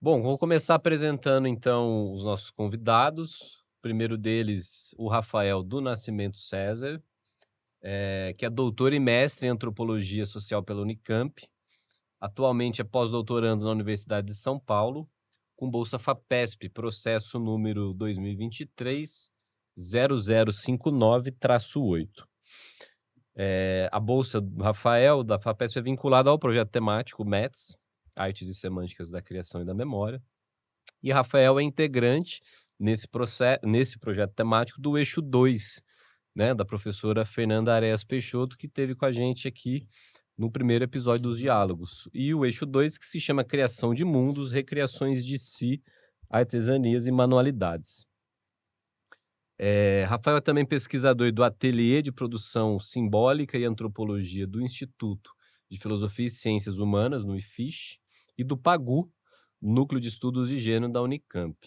Bom, vou começar apresentando então os nossos convidados. O primeiro deles, o Rafael do Nascimento César, que é doutor e mestre em antropologia social pela Unicamp. Atualmente é pós-doutorando na Universidade de São Paulo, com bolsa FAPESP, processo número 2023-0059-8. A bolsa do Rafael, da FAPESP, é vinculada ao projeto temático METS, Artes e Semânticas da Criação e da Memória. E Rafael é integrante nesse projeto temático do Eixo 2, né, da professora Fernanda Areias Peixoto, que esteve com a gente aqui no primeiro episódio dos Diálogos. E o Eixo 2, que se chama Criação de Mundos, Recriações de Si, Artesanias e Manualidades. Rafael é também pesquisador do Ateliê de Produção Simbólica e Antropologia do Instituto de Filosofia e Ciências Humanas, no IFISH, e do PAGU, Núcleo de Estudos de Gênero da Unicamp.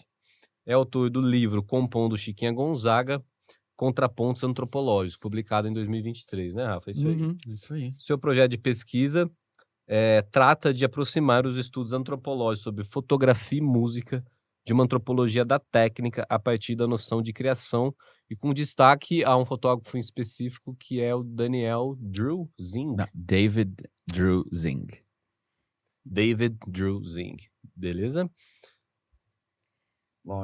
É autor do livro Compondo Chiquinha Gonzaga, Contrapontos Antropológicos, publicado em 2023, né, Rafa? Isso aí. Isso aí. Seu projeto de pesquisa trata de aproximar os estudos antropológicos sobre fotografia e música de uma antropologia da técnica a partir da noção de criação e com destaque a um fotógrafo em específico que é o Daniel Drew Zing. Não, David Drew Zing. David Drew Zing. Beleza? Bom,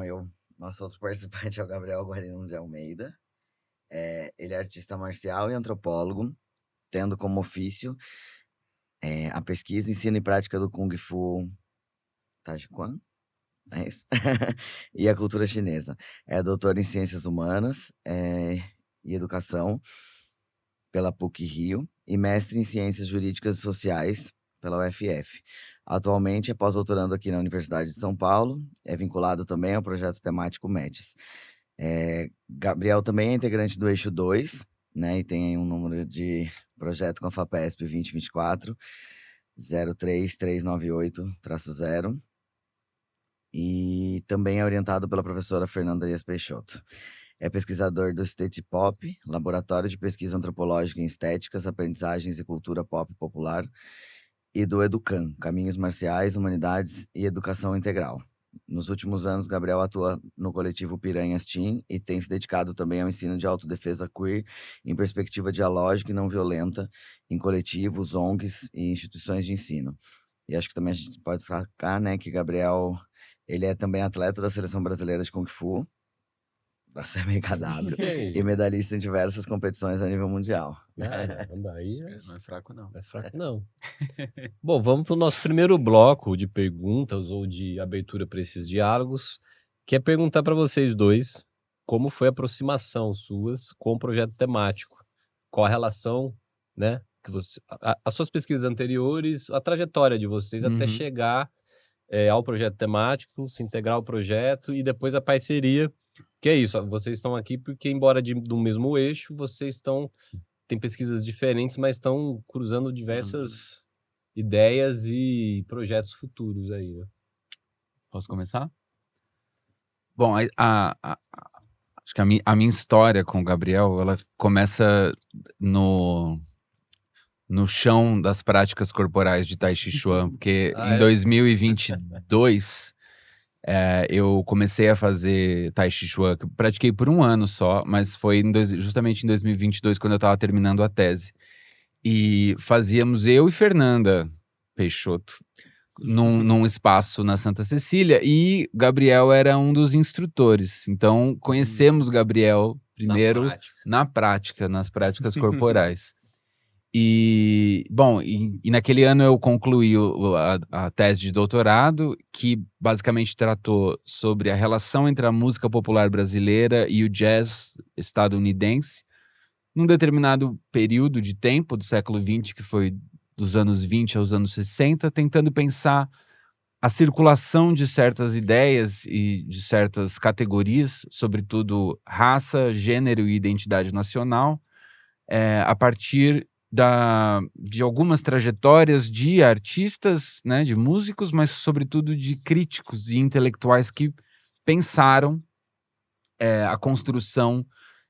nosso outro participante é o Gabriel Guarino de Almeida. Ele é artista marcial e antropólogo, tendo como ofício a pesquisa, ensino e prática do Kung Fu Tajiquan, é isso? E a cultura chinesa. É doutor em Ciências Humanas e Educação pela PUC-Rio e mestre em Ciências Jurídicas e Sociais pela UFF. Atualmente é pós-doutorando aqui na Universidade de São Paulo, é vinculado também ao projeto temático METS. Gabriel também é integrante do Eixo 2, né, e tem um número de projeto com a FAPESP 2024 03398-0, e também é orientado pela professora Fernanda Dias Peixoto. É pesquisador do State Pop, Laboratório de Pesquisa Antropológica em Estéticas, Aprendizagens e Cultura Pop Popular, e do Educam, Caminhos Marciais, Humanidades e Educação Integral. Nos últimos anos, Gabriel atua no coletivo Piranhas Team e tem se dedicado também ao ensino de autodefesa queer em perspectiva dialógica e não violenta em coletivos, ONGs e instituições de ensino. E acho que também a gente pode destacar, né, que Gabriel, ele é também atleta da Seleção Brasileira de Kung Fu, da CMKW, e medalhista em diversas competições a nível mundial. Daí Não é fraco, não. não é fraco, não. Bom, vamos para o nosso primeiro bloco de perguntas ou de abertura para esses diálogos, que é perguntar para vocês dois como foi a aproximação suas com o projeto temático. Qual a relação, né, que as suas pesquisas anteriores, a trajetória de vocês até chegar ao projeto temático, se integrar ao projeto e depois a parceria. Que é isso, vocês estão aqui porque, embora do mesmo eixo, vocês têm pesquisas diferentes, mas estão cruzando diversas ideias e projetos futuros aí, né? Posso começar? Bom, acho que a minha história com o Gabriel, ela começa no chão das práticas corporais de Tai Chi Chuan, porque em 2022 eu comecei a fazer Tai Chi Chuan, que eu pratiquei por um ano só, mas foi justamente em 2022 quando eu estava terminando a tese. E fazíamos eu e Fernanda Peixoto num espaço na Santa Cecília, e Gabriel era um dos instrutores. Então conhecemos Gabriel primeiro nas práticas corporais. E, bom, e naquele ano eu concluí a tese de doutorado, que basicamente tratou sobre a relação entre a música popular brasileira e o jazz estadunidense, num determinado período de tempo do século XX, que foi dos anos 20 aos anos 60, tentando pensar a circulação de certas ideias e de certas categorias, sobretudo raça, gênero e identidade nacional, a partir de algumas trajetórias de artistas, né, de músicos, mas sobretudo de críticos e intelectuais que pensaram a construção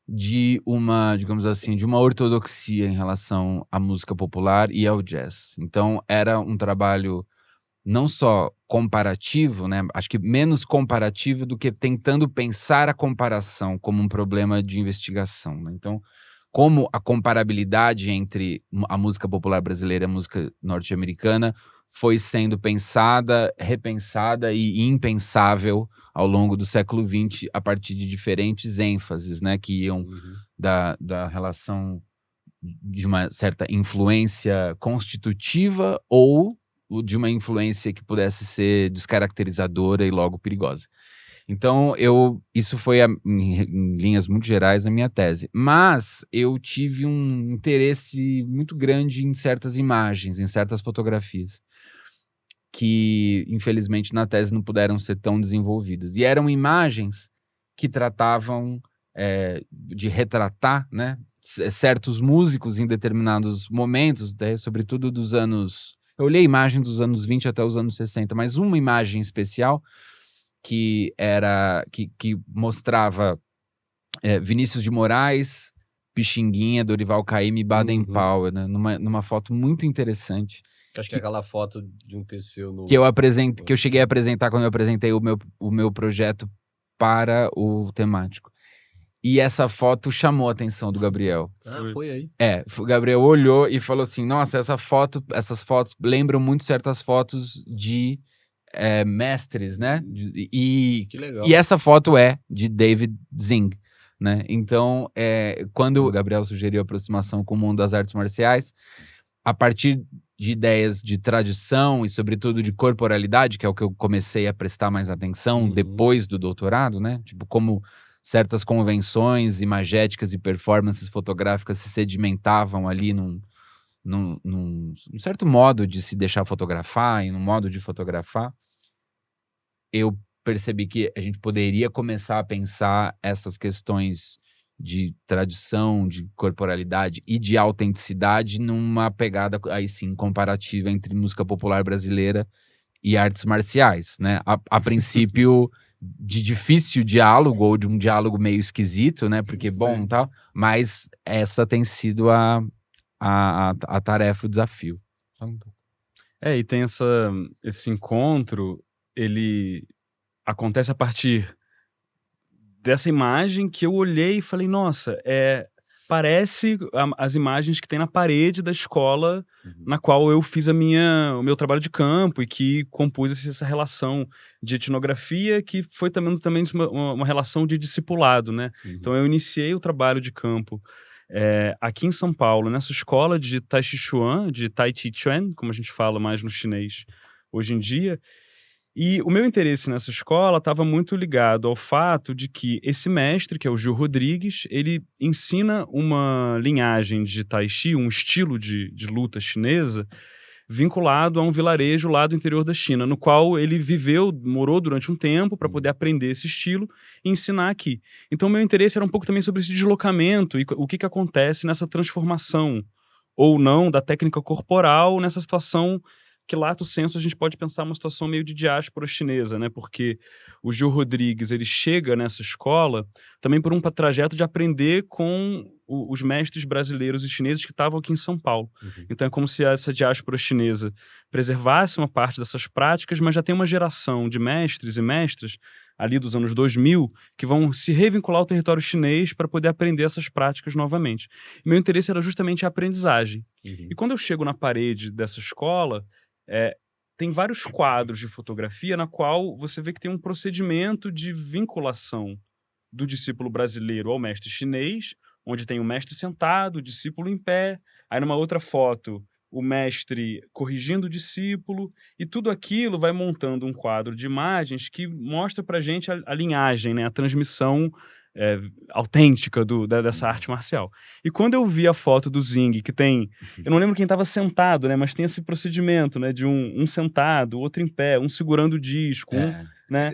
de uma, digamos assim, de uma ortodoxia em relação à música popular e ao jazz. Então era um trabalho não só comparativo, né? Acho que menos comparativo do que tentando pensar a comparação como um problema de investigação, né? Então, como a comparabilidade entre a música popular brasileira e a música norte-americana foi sendo pensada, repensada e impensável ao longo do século XX a partir de diferentes ênfases, né? Que iam da relação de uma certa influência constitutiva ou de uma influência que pudesse ser descaracterizadora e logo perigosa. Então, isso foi, em linhas muito gerais, a minha tese. Mas eu tive um interesse muito grande em certas imagens, em certas fotografias, que, infelizmente, na tese não puderam ser tão desenvolvidas. E eram imagens que tratavam de retratar, né, certos músicos em determinados momentos, sobretudo dos anos... Eu olhei a imagem dos anos 20 até os anos 60, mas uma imagem especial que mostrava Vinícius de Moraes, Pixinguinha, Dorival Caymmi e Baden Powell, né, numa foto muito interessante. Acho que é aquela foto de um teceu no... Que eu cheguei a apresentar quando eu apresentei o meu projeto para o temático. E essa foto chamou a atenção do Gabriel. Foi aí. O Gabriel olhou e falou assim, nossa, essas fotos lembram muito certas fotos de mestres, né? Que legal. E essa foto é de David Zing, né? Então, quando o Gabriel sugeriu a aproximação com o mundo das artes marciais, a partir de ideias de tradição e, sobretudo, de corporalidade, que é o que eu comecei a prestar mais atenção depois do doutorado, né? Tipo, como certas convenções imagéticas e performances fotográficas se sedimentavam ali num certo modo de se deixar fotografar e num modo de fotografar, eu percebi que a gente poderia começar a pensar essas questões de tradição, de corporalidade e de autenticidade numa pegada, aí sim, comparativa entre música popular brasileira e artes marciais, né? A princípio de difícil diálogo ou de um diálogo meio esquisito, né? Porque, bom, tal, mas essa tem sido a tarefa, o desafio. E tem esse encontro, ele acontece a partir dessa imagem que eu olhei e falei, nossa, parece as imagens que tem na parede da escola na qual eu fiz o meu trabalho de campo e que compus essa relação de etnografia que foi também uma relação de discipulado, né? Então eu iniciei o trabalho de campo aqui em São Paulo, nessa escola de Tai Chi Chuan, de Tai Chi Chuan, como a gente fala mais no chinês hoje em dia. E o meu interesse nessa escola estava muito ligado ao fato de que esse mestre, que é o Gil Rodrigues, ele ensina uma linhagem de Tai Chi, um estilo de luta chinesa, vinculado a um vilarejo lá do interior da China, no qual ele morou durante um tempo para poder aprender esse estilo e ensinar aqui. Então, meu interesse era um pouco também sobre esse deslocamento e o que acontece nessa transformação, ou não, da técnica corporal nessa situação que, lato sensu, a gente pode pensar uma situação meio de diáspora chinesa, né? Porque o Gil Rodrigues, ele chega nessa escola também por um trajeto de aprender com os mestres brasileiros e chineses que estavam aqui em São Paulo. Então é como se essa diáspora chinesa preservasse uma parte dessas práticas, mas já tem uma geração de mestres e mestras ali dos anos 2000 que vão se revincular ao território chinês para poder aprender essas práticas novamente. E meu interesse era justamente a aprendizagem. E quando eu chego na parede dessa escola, tem vários quadros de fotografia na qual você vê que tem um procedimento de vinculação do discípulo brasileiro ao mestre chinês, onde tem o mestre sentado, o discípulo em pé, aí numa outra foto o mestre corrigindo o discípulo, e tudo aquilo vai montando um quadro de imagens que mostra pra gente a linhagem, né, a transmissão autêntica dessa arte marcial. E quando eu vi a foto do Zing, que tem, eu não lembro quem estava sentado, né, mas tem esse procedimento, né, de um sentado, outro em pé, um segurando o disco, né?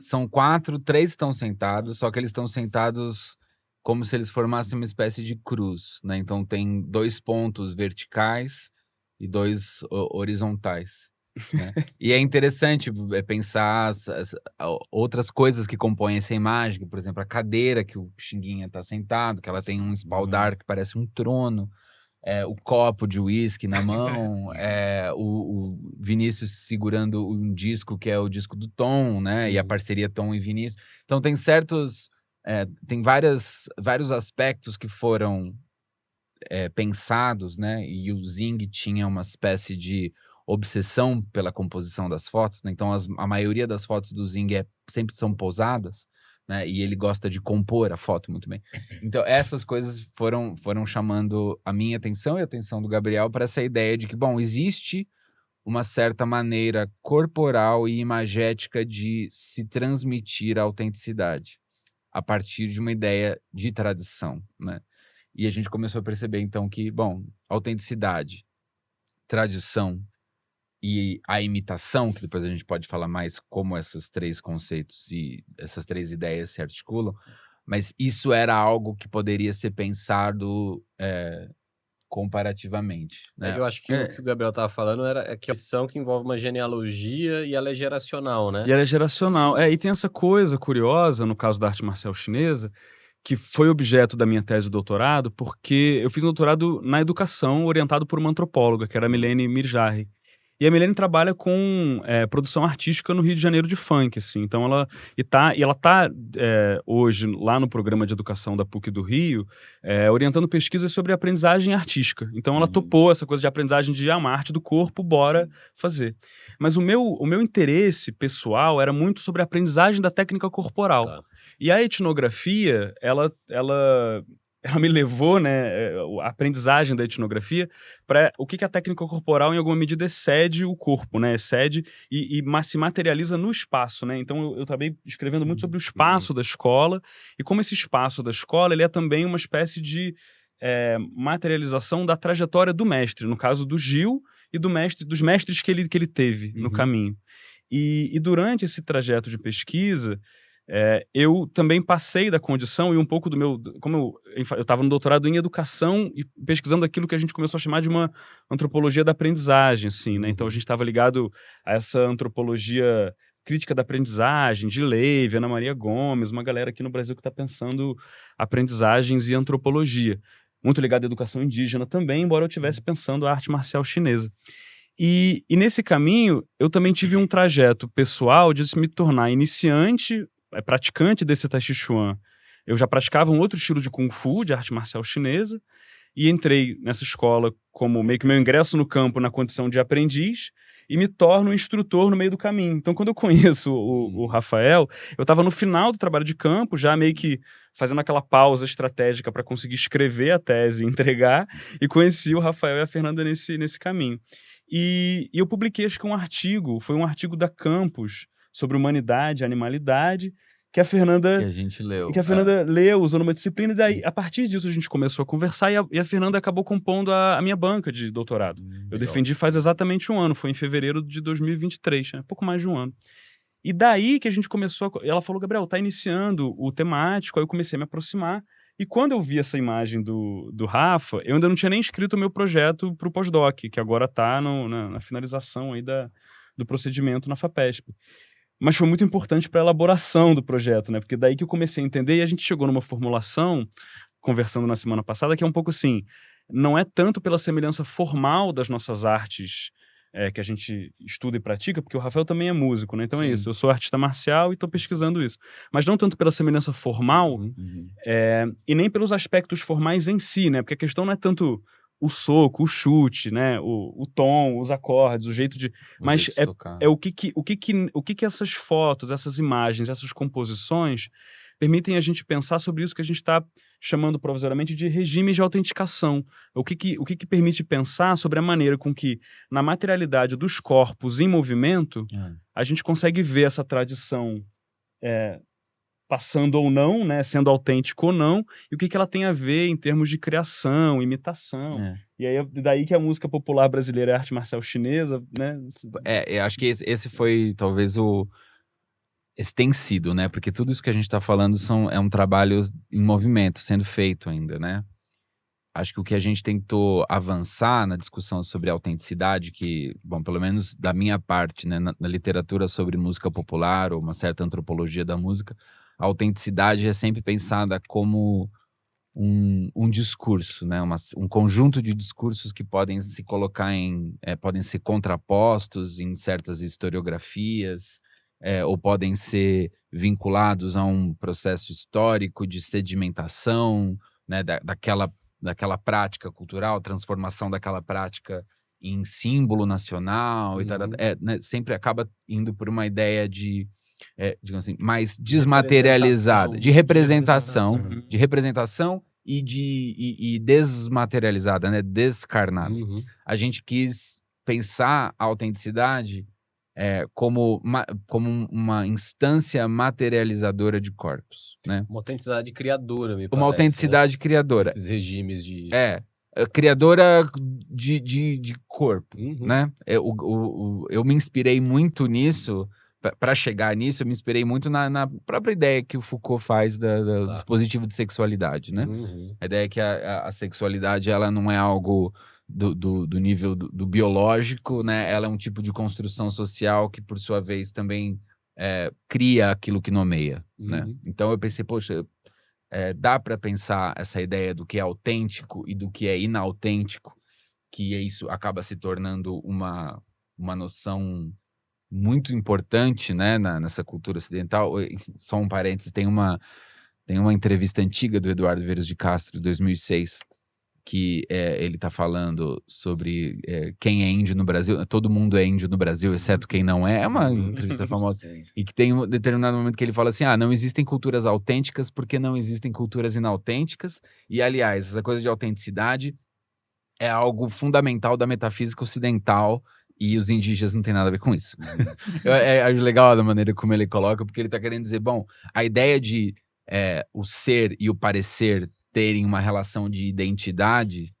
São 4, 3 estão sentados, só que eles estão sentados como se eles formassem uma espécie de cruz, né? Então tem 2 pontos verticais e 2 horizontais. Né? E é interessante pensar as outras coisas que compõem essa imagem, por exemplo, a cadeira que o Xinguinha está sentado, que ela tem um espaldar que parece um trono, o copo de uísque na mão, o Vinícius segurando um disco que é o disco do Tom, né? E a parceria Tom e Vinícius. Então tem tem vários aspectos que foram pensados, né? E o Zing tinha uma espécie de obsessão pela composição das fotos, né? Então a maioria das fotos do Zing sempre são pousadas, né? E ele gosta de compor a foto muito bem. Então essas coisas foram chamando a minha atenção e a atenção do Gabriel para essa ideia de que, bom, existe uma certa maneira corporal e imagética de se transmitir a autenticidade a partir de uma ideia de tradição, né? E a gente começou a perceber, então, que, bom, autenticidade, tradição e a imitação, que depois a gente pode falar mais como esses três conceitos e essas três ideias se articulam, mas isso era algo que poderia ser pensado comparativamente, né? Eu acho que o que o Gabriel estava falando é que a opção que envolve uma genealogia e ela é geracional, né? E ela é geracional. E tem essa coisa curiosa, no caso da arte marcial chinesa, que foi objeto da minha tese de doutorado, porque eu fiz um doutorado na educação orientado por uma antropóloga, que era a Milene Mirjari. E a Milene trabalha com produção artística no Rio de Janeiro de funk, assim. Então ela está hoje lá no programa de educação da PUC do Rio, orientando pesquisas sobre aprendizagem artística. Então ela topou essa coisa de aprendizagem de uma arte do corpo, bora fazer. Mas o meu interesse pessoal era muito sobre a aprendizagem da técnica corporal. Tá. E a etnografia, ela me levou, né, a aprendizagem da etnografia para o que a técnica corporal, em alguma medida, excede o corpo, né, excede e se materializa no espaço, né. Então eu acabei escrevendo muito sobre o espaço da escola e como esse espaço da escola ele é também uma espécie de materialização da trajetória do mestre, no caso do Gil e dos mestres que ele teve no caminho. E durante esse trajeto de pesquisa, eu também passei da condição e um pouco do meu... Como eu estava no doutorado em educação e pesquisando aquilo que a gente começou a chamar de uma antropologia da aprendizagem, assim, né? Então a gente estava ligado a essa antropologia crítica da aprendizagem, de Levi, Ana Maria Gomes, uma galera aqui no Brasil que está pensando aprendizagens e antropologia. Muito ligado à educação indígena também, embora eu estivesse pensando a arte marcial chinesa. E nesse caminho, eu também tive um trajeto pessoal de me tornar iniciante, praticante desse Tai Chi Chuan. Eu já praticava um outro estilo de Kung Fu, de arte marcial chinesa, e entrei nessa escola como meio que meu ingresso no campo na condição de aprendiz e me torno instrutor no meio do caminho. Então, quando eu conheço o Rafael, eu estava no final do trabalho de campo, já meio que fazendo aquela pausa estratégica para conseguir escrever a tese e entregar, e conheci o Rafael e a Fernanda nesse caminho. E eu publiquei, acho que foi um artigo da Campus, sobre humanidade e animalidade, que a Fernanda... Que a gente leu. Que a Fernanda leu, usou numa disciplina, e daí, a partir disso, a gente começou a conversar, e a Fernanda acabou compondo a minha banca de doutorado. Eu defendi faz exatamente um ano, foi em fevereiro de 2023, né? Pouco mais de um ano. E daí que a gente começou, ela falou, Gabriel, tá iniciando o temático, aí eu comecei a me aproximar, e quando eu vi essa imagem do Rafa, eu ainda não tinha nem escrito o meu projeto para o pós-doc, que agora está na finalização aí do procedimento na FAPESP. Mas foi muito importante para a elaboração do projeto, né? Porque daí que eu comecei a entender e a gente chegou numa formulação, conversando na semana passada, que é um pouco assim, não é tanto pela semelhança formal das nossas artes que a gente estuda e pratica, porque o Rafael também é músico, né? Então é isso, eu sou artista marcial e estou pesquisando isso. Mas não tanto pela semelhança formal e nem pelos aspectos formais em si, né? Porque a questão não é tanto o soco, o chute, né? O tom, os acordes, o jeito de... Mas o que essas fotos, essas imagens, essas composições permitem a gente pensar sobre isso que a gente está chamando provisoriamente de regimes de autenticação. O que permite pensar sobre a maneira com que, na materialidade dos corpos em movimento, a gente consegue ver essa tradição passando ou não, né, sendo autêntico ou não, e o que ela tem a ver em termos de criação, imitação. E aí daí que a música popular brasileira é arte marcial chinesa, né? Eu acho que esse foi talvez esse tem sido, né? Porque tudo isso que a gente está falando é um trabalho em movimento, sendo feito ainda, né? Acho que o que a gente tentou avançar na discussão sobre autenticidade, que, bom, pelo menos da minha parte, né, na literatura sobre música popular ou uma certa antropologia da música, a autenticidade é sempre pensada como um discurso, né? Um conjunto de discursos que podem se colocar podem ser contrapostos em certas historiografias, ou podem ser vinculados a um processo histórico de sedimentação, né? daquela prática cultural, transformação daquela prática em símbolo nacional, e tal, né? Sempre acaba indo por uma ideia de digamos assim, mais desmaterializada, de representação e desmaterializada, né? Descarnada. A gente quis pensar a autenticidade como uma instância materializadora de corpos, né? Uma autenticidade criadora, me parece. Uma autenticidade criadora. Esses regimes de... criadora de corpo, né? Eu me inspirei muito nisso. Para chegar nisso, eu me inspirei muito na própria ideia que o Foucault faz do dispositivo de sexualidade, né? A ideia é que a sexualidade, ela não é algo do nível do biológico, né? Ela é um tipo de construção social que, por sua vez, também cria aquilo que nomeia, né? Então eu pensei, poxa, dá para pensar essa ideia do que é autêntico e do que é inautêntico, que isso acaba se tornando uma noção muito importante, né, nessa cultura ocidental. Só um parênteses, tem uma entrevista antiga do Eduardo Veiras de Castro, de 2006, que ele está falando sobre quem é índio no Brasil. Todo mundo é índio no Brasil, exceto quem não é. É uma entrevista famosa. E que tem um determinado momento que ele fala assim, não existem culturas autênticas porque não existem culturas inautênticas. E, aliás, essa coisa de autenticidade é algo fundamental da metafísica ocidental, e os indígenas não tem nada a ver com isso. Eu acho legal da maneira como ele coloca, porque ele está querendo dizer, bom, a ideia de o ser e o parecer terem uma relação de identidade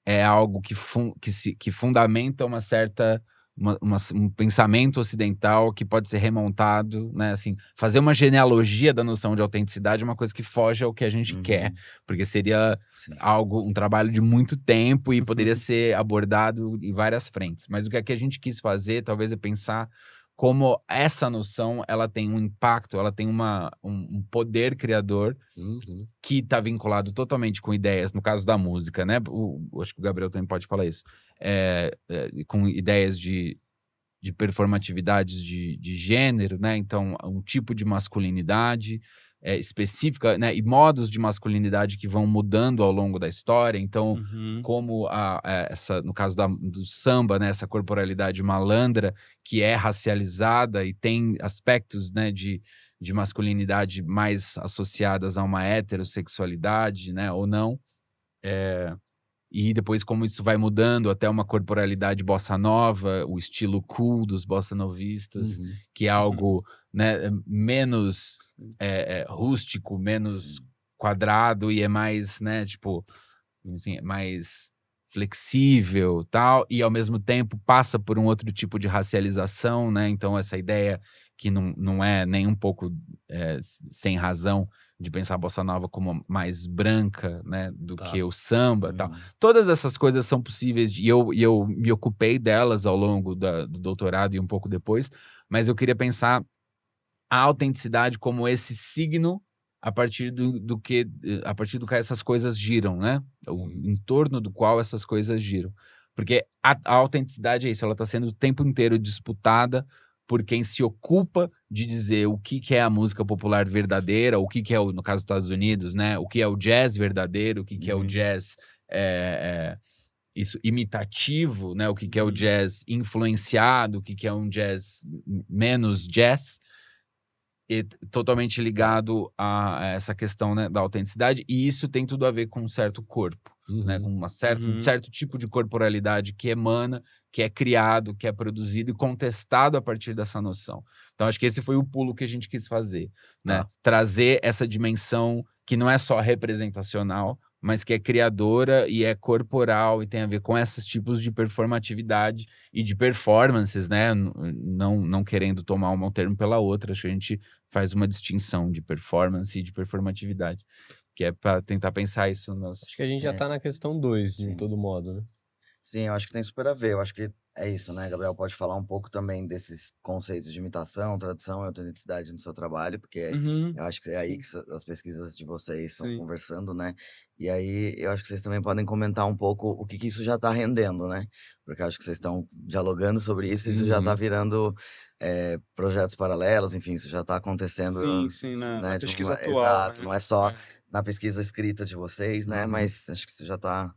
é algo que fundamenta uma certa... um pensamento ocidental que pode ser remontado, né? Assim, fazer uma genealogia da noção de autenticidade é uma coisa que foge ao que a gente quer, porque seria um trabalho de muito tempo e poderia ser abordado em várias frentes. Mas o que a gente quis fazer, talvez, é pensar como essa noção, ela tem um impacto, ela tem um poder criador que está vinculado totalmente com ideias, no caso da música, né? Acho que o Gabriel também pode falar isso. Com ideias de performatividades de gênero, né? Então, um tipo de masculinidade específica, né? E modos de masculinidade que vão mudando ao longo da história. Então, como no caso do samba, né? Essa corporalidade malandra que é racializada e tem aspectos, né? De masculinidade mais associadas a uma heterossexualidade, né? Ou não. E depois como isso vai mudando até uma corporalidade bossa nova, o estilo cool dos bossa novistas, que é algo, né, menos rústico, menos quadrado e é mais, né, tipo, assim, mais flexível, tal, e ao mesmo tempo passa por um outro tipo de racialização, né? Então essa ideia que não é nem um pouco sem razão de pensar a bossa nova como mais branca, né, do que o samba, tal. Todas essas coisas são possíveis e eu me ocupei delas ao longo do doutorado e um pouco depois, mas eu queria pensar a autenticidade como esse signo a partir do que essas coisas giram, né? O entorno do qual essas coisas giram. Porque a autenticidade é isso, ela está sendo o tempo inteiro disputada por quem se ocupa de dizer o que é a música popular verdadeira, o que é, no caso dos Estados Unidos, né? O que é o jazz verdadeiro, o que é o jazz isso, imitativo, né? O que é o jazz influenciado, o que é um jazz menos jazz, e totalmente ligado a essa questão, né, da autenticidade, e isso tem tudo a ver com um certo corpo, né, com um certo tipo de corporalidade que emana, que é criado, que é produzido e contestado a partir dessa noção. Então, acho que esse foi o pulo que a gente quis fazer, né? Trazer essa dimensão que não é só representacional, mas que é criadora e é corporal e tem a ver com esses tipos de performatividade e de performances, né? Não querendo tomar um termo pela outra, acho que a gente faz uma distinção de performance e de performatividade, que é para tentar pensar isso nas... Acho que a gente já está na questão 2, de todo modo, né? Sim, eu acho que tem super a ver. Eu acho que É isso, né, Gabriel? Pode falar um pouco também desses conceitos de imitação, tradição e autenticidade no seu trabalho, porque Uhum, eu acho que é aí que as pesquisas de vocês estão sim. conversando, né? E aí eu acho que vocês também podem comentar um pouco o que isso já está rendendo, né? Porque eu acho que vocês estão dialogando sobre isso, isso já está Uhum. virando projetos paralelos, enfim, isso já está acontecendo, Sim, na né? pesquisa atual, Exato, né? não é só É. na pesquisa escrita de vocês, né? Uhum. Mas acho que isso já está.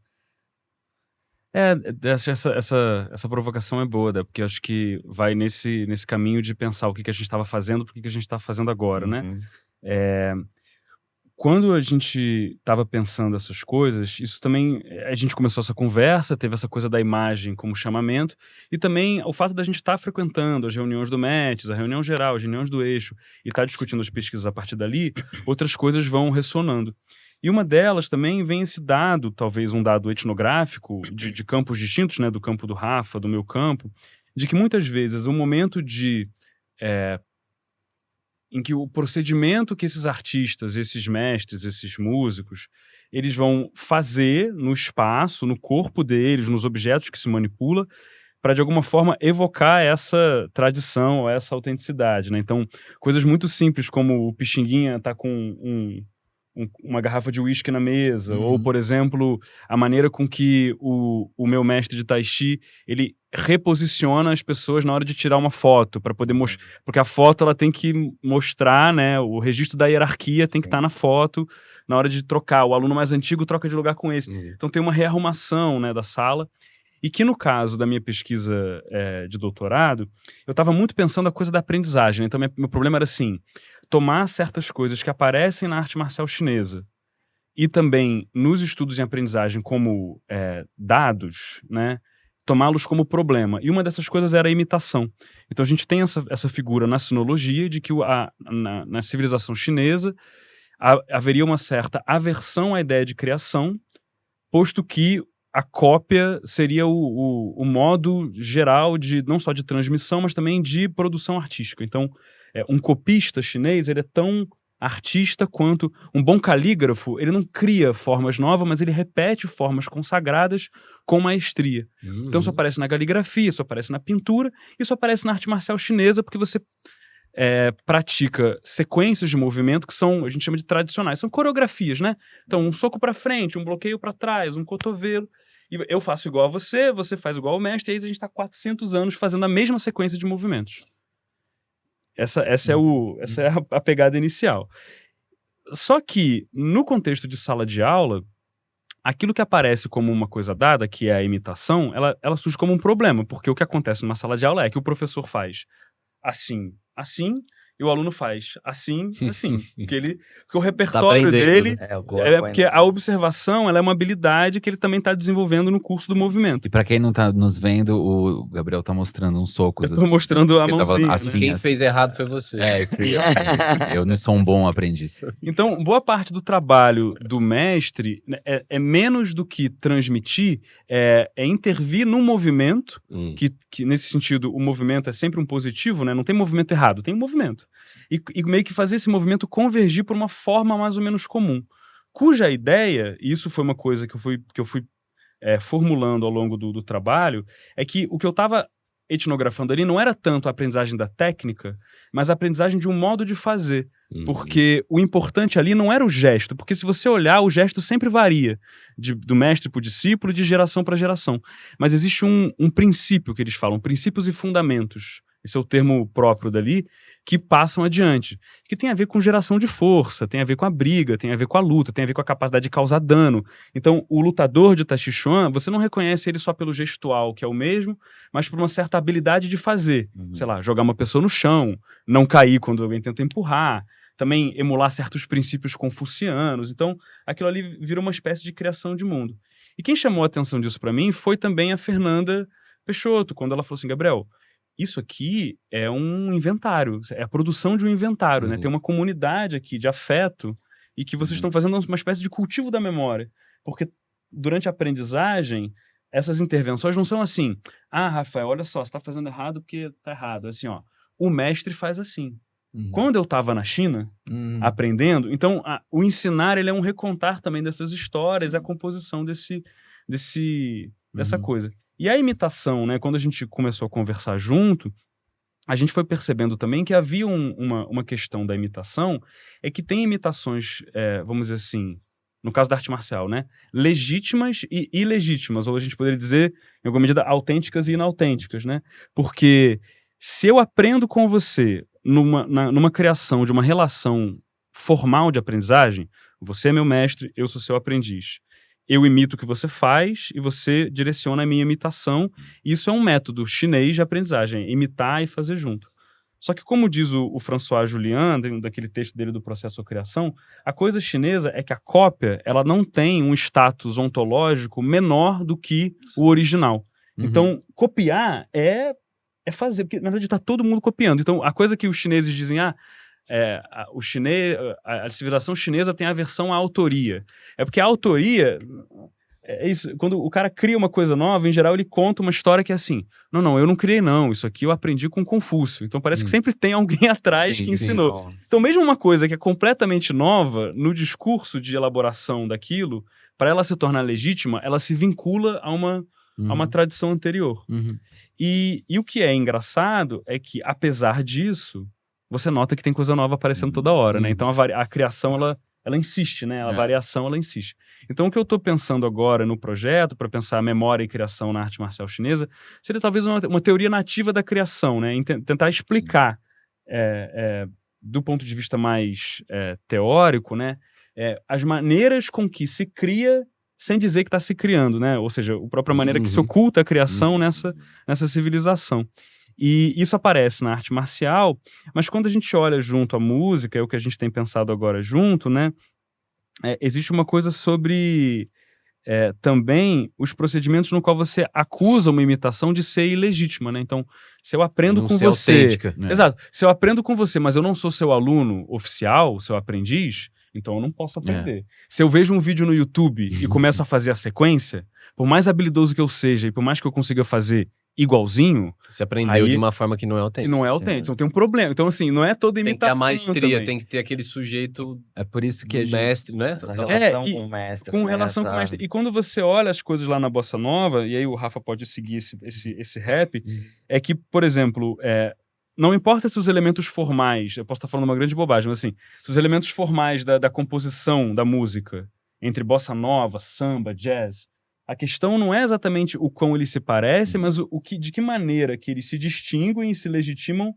Acho que essa provocação é boa, né? Porque eu acho que vai nesse caminho de pensar o que a gente estava fazendo, por que a gente está fazendo agora, né? Quando a gente estava pensando essas coisas, isso também, a gente começou essa conversa, teve essa coisa da imagem como chamamento, e também o fato da gente estar frequentando as reuniões do METS, a reunião geral, as reuniões do eixo, e estar discutindo as pesquisas a partir dali, outras coisas vão ressonando. E uma delas também vem esse dado, talvez um dado etnográfico, de campos distintos, né, do campo do Rafa, do meu campo, de que muitas vezes o momento em que o procedimento que esses artistas, esses mestres, esses músicos, eles vão fazer no espaço, no corpo deles, nos objetos que se manipula, para de alguma forma evocar essa tradição, essa autenticidade, né? Então, coisas muito simples como o Pixinguinha tá com uma garrafa de uísque na mesa, ou, por exemplo, a maneira com que o meu mestre de Tai Chi, ele reposiciona as pessoas na hora de tirar uma foto, para poder mostrar, porque a foto ela tem que mostrar, né, o registro da hierarquia tem que estar na foto, na hora de trocar, o aluno mais antigo troca de lugar com esse. Então tem uma rearrumação, né, da sala, e que no caso da minha pesquisa de doutorado, eu estava muito pensando a coisa da aprendizagem, né? Então meu problema era assim, tomar certas coisas que aparecem na arte marcial chinesa e também nos estudos em aprendizagem como dados, né, tomá-los como problema. E uma dessas coisas era a imitação. Então a gente tem essa figura na sinologia de que na civilização chinesa haveria uma certa aversão à ideia de criação, posto que a cópia seria o modo geral de não só de transmissão, mas também de produção artística. Então, um copista chinês, ele é tão artista quanto um bom calígrafo, ele não cria formas novas, mas ele repete formas consagradas com maestria. Então isso aparece na caligrafia, isso aparece na pintura, isso aparece na arte marcial chinesa, porque você pratica sequências de movimento que são, a gente chama de tradicionais, são coreografias, né? Então, um soco para frente, um bloqueio para trás, um cotovelo, e eu faço igual a você, você faz igual ao mestre, e aí a gente está 400 anos fazendo a mesma sequência de movimentos. Essa é a pegada inicial. Só que, no contexto de sala de aula, aquilo que aparece como uma coisa dada, que é a imitação, ela surge como um problema, porque o que acontece numa sala de aula é que o professor faz assim, e o aluno faz assim. Porque o repertório dele porque a observação ela é uma habilidade que ele também está desenvolvendo no curso do movimento. E para quem não está nos vendo, o Gabriel está mostrando uns socos. Eu tô mostrando a mãozinha. Assim, quem fez errado foi você. Eu não sou um bom aprendiz. Então, boa parte do trabalho do mestre é menos do que transmitir, é intervir no movimento, que nesse sentido o movimento é sempre um positivo, né? Não tem movimento errado, tem um movimento. E meio que fazer esse movimento convergir por uma forma mais ou menos comum. Cuja ideia, e isso foi uma coisa que eu fui formulando ao longo do trabalho, é que o que eu estava etnografando ali não era tanto a aprendizagem da técnica, mas a aprendizagem de um modo de fazer. Porque o importante ali não era o gesto, porque se você olhar, o gesto sempre varia do mestre para o discípulo, de geração para geração. Mas existe um princípio que eles falam, princípios e fundamentos. Esse é o termo próprio dali, que passam adiante. Que tem a ver com geração de força, tem a ver com a briga, tem a ver com a luta, tem a ver com a capacidade de causar dano. Então, o lutador de Tai Chi Chuan, você não reconhece ele só pelo gestual, que é o mesmo, mas por uma certa habilidade de fazer. Sei lá, jogar uma pessoa no chão, não cair quando alguém tenta empurrar, também emular certos princípios confucianos. Então, aquilo ali vira uma espécie de criação de mundo. E quem chamou a atenção disso para mim foi também a Fernanda Peixoto, quando ela falou assim, Gabriel, isso aqui é um inventário, é a produção de um inventário, né? Tem uma comunidade aqui de afeto e que vocês estão fazendo uma espécie de cultivo da memória. Porque durante a aprendizagem, essas intervenções não são assim, Rafael, olha só, você está fazendo errado porque está errado. Assim, ó, o mestre faz assim. Quando eu estava na China, aprendendo, então o ensinar ele é um recontar também dessas histórias, a composição dessa coisa. E a imitação, né, quando a gente começou a conversar junto, a gente foi percebendo também que havia uma questão da imitação, é que tem imitações, vamos dizer assim, no caso da arte marcial, né, legítimas e ilegítimas, ou a gente poderia dizer, em alguma medida, autênticas e inautênticas, né? Porque se eu aprendo com você numa criação de uma relação formal de aprendizagem, você é meu mestre, eu sou seu aprendiz. Eu imito o que você faz e você direciona a minha imitação. Isso é um método chinês de aprendizagem, imitar e fazer junto. Só que, como diz o François Julian, daquele texto dele do processo de criação, a coisa chinesa é que a cópia ela não tem um status ontológico menor do que o original. Então, copiar é fazer, porque na verdade está todo mundo copiando. Então, a coisa que os chineses dizem, a civilização chinesa tem aversão à autoria. É porque a autoria é isso. Quando o cara cria uma coisa nova, em geral ele conta uma história que é assim: não, eu não criei não, isso aqui eu aprendi com Confúcio. Então parece que sempre tem alguém atrás que ensinou. Então mesmo uma coisa que é completamente nova, no discurso de elaboração daquilo, para ela se tornar legítima, ela se vincula a uma tradição anterior. E o que é engraçado é que, apesar disso, você nota que tem coisa nova aparecendo toda hora, né? Então a criação, ela insiste, né? A variação, ela insiste. Então o que eu estou pensando agora no projeto, para pensar a memória e criação na arte marcial chinesa, seria talvez uma teoria nativa da criação, né? Tentar explicar, do ponto de vista mais teórico, né? As maneiras com que se cria sem dizer que está se criando, né? Ou seja, a própria maneira que se oculta a criação nessa civilização. E isso aparece na arte marcial, mas quando a gente olha junto à música, é o que a gente tem pensado agora junto, né? Existe uma coisa sobre também os procedimentos no qual você acusa uma imitação de ser ilegítima, né? Então, se eu aprendo com você... autêntica, né? Exato. Se eu aprendo com você, mas eu não sou seu aluno oficial, seu aprendiz, então eu não posso aprender. Se eu vejo um vídeo no YouTube e começo a fazer a sequência, por mais habilidoso que eu seja e por mais que eu consiga fazer igualzinho... Você aprendeu de uma forma que não é autêntica. E não é autêntico, então tem um problema. Então, assim, não é toda imitação. Tem que ter a maestria, também. tem que ter aquele sujeito. É por isso que mestre, né? Essa relação com o mestre. Com relação com o mestre. E quando você olha as coisas lá na Bossa Nova, e aí o Rafa pode seguir esse rap, é que, por exemplo, não importa se os elementos formais, eu posso estar falando uma grande bobagem, mas assim, se os elementos formais da composição da música, entre Bossa Nova, samba, jazz, a questão não é exatamente o quão eles se parecem, mas de que maneira que eles se distinguem e se legitimam,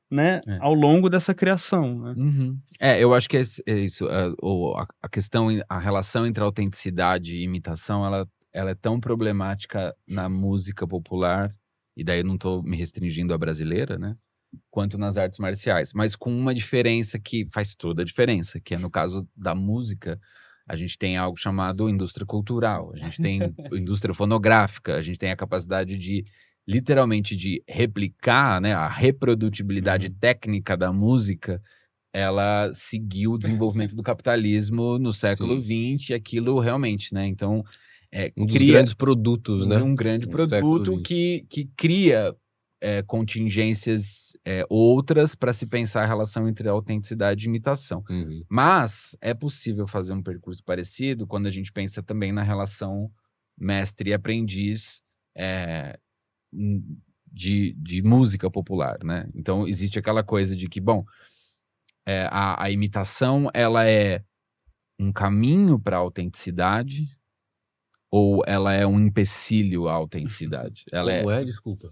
né, ao longo dessa criação. Né? Eu acho que é isso. A questão, a relação entre autenticidade e imitação, ela é tão problemática na música popular, e daí eu não estou me restringindo à brasileira, né, quanto nas artes marciais, mas com uma diferença que faz toda a diferença, que é no caso da música. A gente tem algo chamado indústria cultural, a gente tem indústria fonográfica, a gente tem a capacidade de, literalmente, de replicar, né, a reprodutibilidade técnica da música, ela seguiu o desenvolvimento do capitalismo no século XX, e aquilo realmente, né, então... um dos grandes produtos, né? Um grande produto que cria contingências outras para se pensar a relação entre autenticidade e imitação. Mas é possível fazer um percurso parecido quando a gente pensa também na relação mestre e aprendiz de música popular, né? Então existe aquela coisa de que, bom, a imitação ela é um caminho para a autenticidade, ou ela é um empecilho à autenticidade? Desculpa.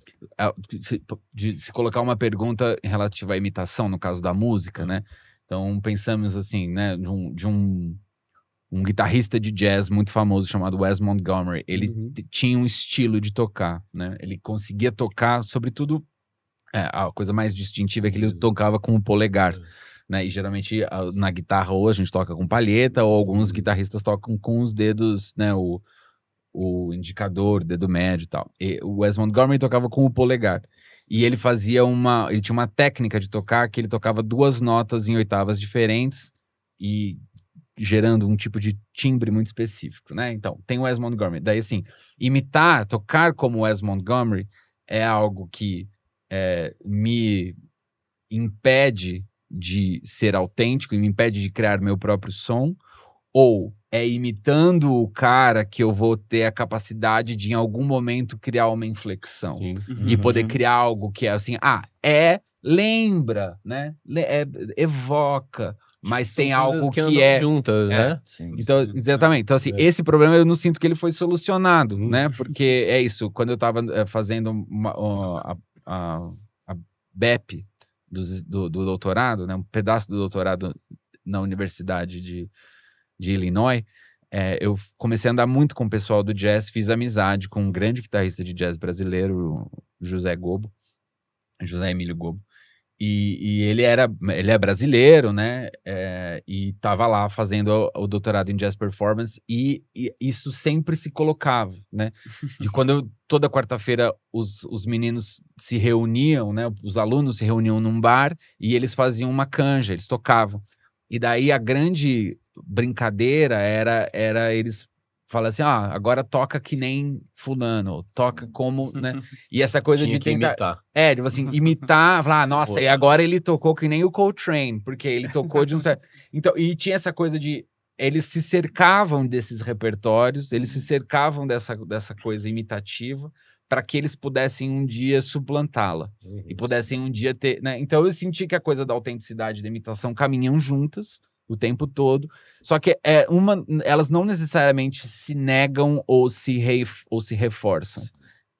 Se colocar uma pergunta relativa à imitação, no caso da música, né? Então, pensamos assim, né? De um guitarrista de jazz muito famoso chamado Wes Montgomery. Ele tinha um estilo de tocar, né? Ele conseguia tocar, sobretudo, a coisa mais distintiva é que ele tocava com o polegar. Né? E geralmente na guitarra ou a gente toca com palheta, ou alguns guitarristas tocam com os dedos, né? O indicador, dedo médio e tal. E o Wes Montgomery tocava com o polegar. E ele ele tinha uma técnica de tocar que ele tocava 2 notas em oitavas diferentes e gerando um tipo de timbre muito específico, né? Então, tem o Wes Montgomery. Daí, assim, tocar como Wes Montgomery é algo que me impede de ser autêntico e me impede de criar meu próprio som, Ou é imitando o cara que eu vou ter a capacidade de, em algum momento, criar uma inflexão. Sim. E poder criar algo que é assim, lembra, né? Evoca, mas São tem coisas algo que que andam é... juntas, né? Sim. Então, Sim. exatamente. Então, assim, É. esse problema eu não sinto que ele foi solucionado, Uhum. né? Porque é isso, quando eu estava fazendo a BEP do doutorado, né? Um pedaço do doutorado na Universidade de Illinois, eu comecei a andar muito com o pessoal do jazz, fiz amizade com um grande guitarrista de jazz brasileiro, José Emílio Gobo. E ele é brasileiro, né? E estava lá fazendo o doutorado em jazz performance, e isso sempre se colocava, né? De quando toda quarta-feira os meninos se reuniam, né? Os alunos se reuniam num bar e eles faziam uma canja, eles tocavam. E daí a grande brincadeira era eles falam assim, agora toca que nem fulano, ou toca como, né? E essa coisa Tinha de que tentar... imitar. Tipo assim, imitar, falar, nossa, e agora ele tocou que nem o Coltrane, porque ele tocou de um certo... Então, e tinha essa coisa de... Eles se cercavam desses repertórios, eles se cercavam dessa coisa imitativa, para que eles pudessem um dia suplantá-la. E pudessem um dia ter... Né? Então, eu senti que a coisa da autenticidade e da imitação caminham juntas o tempo todo, só que elas não necessariamente se negam ou se reforçam.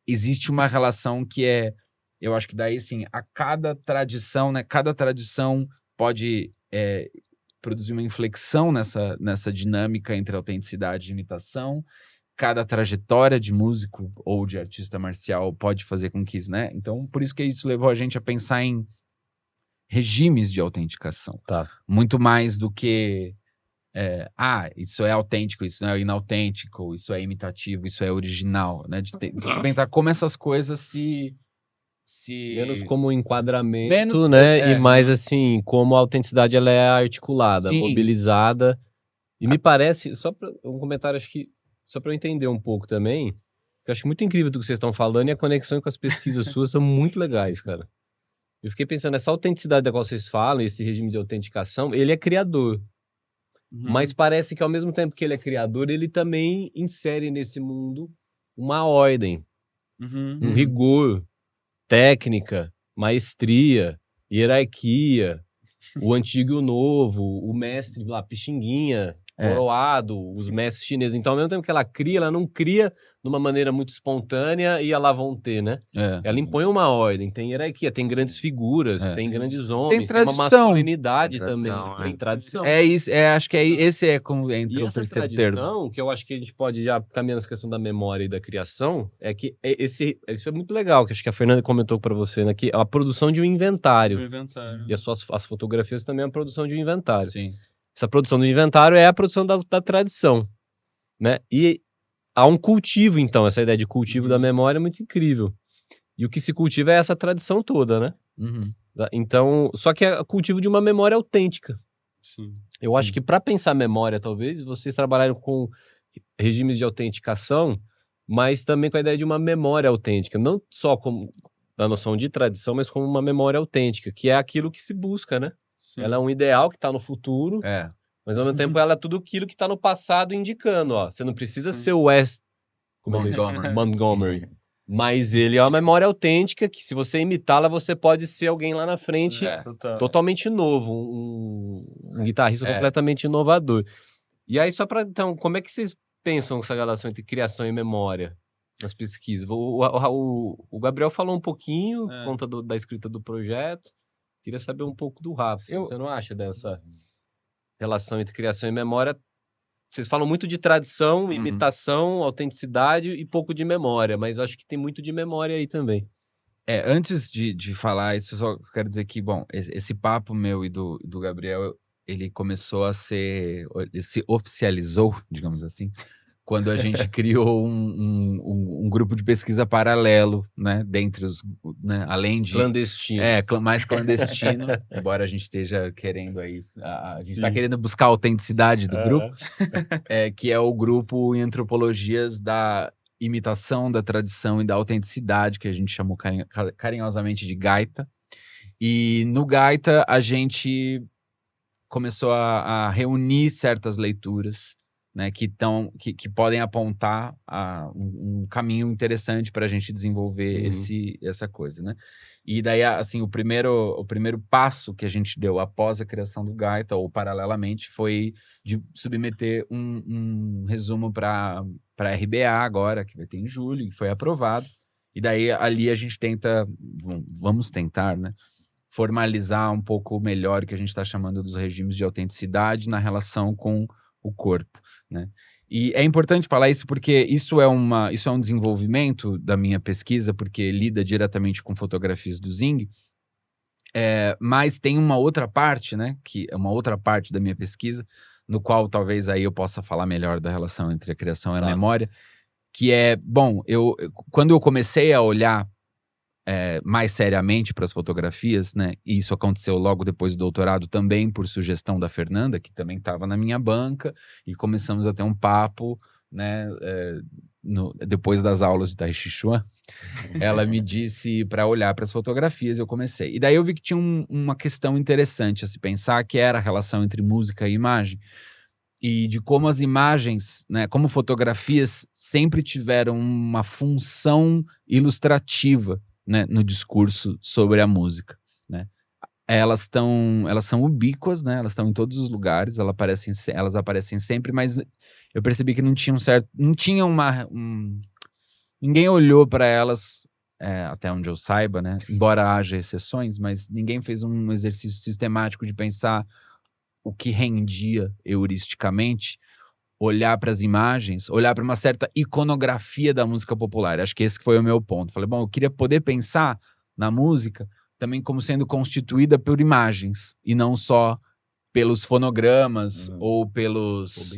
Existe uma relação que eu acho que daí, assim, a cada tradição, né, cada tradição pode produzir uma inflexão nessa dinâmica entre autenticidade e imitação, cada trajetória de músico ou de artista marcial pode fazer com que isso, né? Então, por isso que isso levou a gente a pensar em regimes de autenticação. Tá. Muito mais do que isso é autêntico, isso não é inautêntico, isso é imitativo, isso é original, né? De pensar como essas coisas se Menos como enquadramento, Menos, né? E mais assim, como a autenticidade ela é articulada, Sim. mobilizada. E me parece, só pra, um comentário, acho que só para eu entender um pouco também, que eu acho muito incrível do que vocês estão falando, e a conexão com as pesquisas suas são muito legais, cara. Eu fiquei pensando, essa autenticidade da qual vocês falam, esse regime de autenticação, ele é criador. Mas parece que ao mesmo tempo que ele é criador, ele também insere nesse mundo uma ordem, um rigor, técnica, maestria, hierarquia, o antigo e o novo, o mestre lá, Pixinguinha, coroado, os mestres chineses. Então, ao mesmo tempo que ela cria, ela não cria de uma maneira muito espontânea e ela vão ter, né? Ela impõe uma ordem, tem hierarquia, tem grandes figuras, tem grandes homens, tem uma masculinidade também, tem tradição. Isso, acho que esse como entra o terceiro termo. Tradição, que eu acho que a gente pode já caminhando essa questão da memória e da criação, é que isso é muito legal, que acho que a Fernanda comentou para você, né, que a produção de um inventário. E as fotografias também é a produção de um inventário. Sim. Essa produção do inventário é a produção da tradição, né? E há um cultivo, então, essa ideia de cultivo da memória é muito incrível. E o que se cultiva é essa tradição toda, né? Então, só que é o cultivo de uma memória autêntica. Sim. Eu acho que para pensar memória, talvez, vocês trabalharam com regimes de autenticação, mas também com a ideia de uma memória autêntica. Não só como da noção de tradição, mas como uma memória autêntica, que é aquilo que se busca, né? Sim. Ela é um ideal que está no futuro, mas ao mesmo tempo ela é tudo aquilo que está no passado indicando, ó. Você não precisa ser o West Montgomery, mas ele é uma memória autêntica que, se você imitá-la, você pode ser alguém lá na frente totalmente novo, um guitarrista completamente inovador. E aí, só para então, como é que vocês pensam essa relação entre criação e memória nas pesquisas? O Gabriel falou um pouquinho por conta da escrita do projeto. Queria saber um pouco do Rafa. Você não acha dessa relação entre criação e memória? Vocês falam muito de tradição, imitação, autenticidade e pouco de memória, mas acho que tem muito de memória aí também. Antes de falar isso, eu só quero dizer que, bom, esse papo meu e do Gabriel, ele começou a ele se oficializou, digamos assim, quando a gente criou um grupo de pesquisa paralelo, né, dentre os, né, além de... Clandestino. Mais clandestino, embora a gente esteja querendo aí, a gente está querendo buscar a autenticidade do grupo, que é o grupo em antropologias da imitação, da tradição e da autenticidade, que a gente chamou carinhosamente de Gaita. E no Gaita a gente começou a reunir certas leituras, né, que podem apontar um caminho interessante para a gente desenvolver essa coisa, né? E daí, assim, o primeiro passo que a gente deu após a criação do Gaita, ou paralelamente, foi de submeter um resumo para a RBA agora, que vai ter em julho, e foi aprovado. E daí, ali a gente vamos tentar, né, formalizar um pouco melhor o que a gente está chamando dos regimes de autenticidade na relação com o corpo, né? E é importante falar isso porque isso é um desenvolvimento da minha pesquisa, porque lida diretamente com fotografias do Zing, mas tem uma outra parte, né, que é uma outra parte da minha pesquisa, no qual talvez aí eu possa falar melhor da relação entre a criação e a memória, que quando eu comecei a olhar mais seriamente para as fotografias, né? E isso aconteceu logo depois do doutorado, também por sugestão da Fernanda, que também estava na minha banca, e começamos a ter um papo, né? Depois das aulas de Tai Chi Chuan, ela me disse para olhar para as fotografias, eu comecei. E daí eu vi que tinha uma questão interessante a se pensar, que era a relação entre música e imagem, e de como as imagens, né, como fotografias sempre tiveram uma função ilustrativa, né, no discurso sobre a música, né? Elas são ubíquas, né? Elas estão em todos os lugares, elas aparecem sempre, mas eu percebi que não tinha ninguém olhou para elas, até onde eu saiba, né? Embora haja exceções, mas ninguém fez um exercício sistemático de pensar o que rendia heuristicamente, olhar para as imagens, olhar para uma certa iconografia da música popular. Acho que esse foi o meu ponto. Falei, bom, eu queria poder pensar na música também como sendo constituída por imagens, e não só pelos fonogramas, ou pelos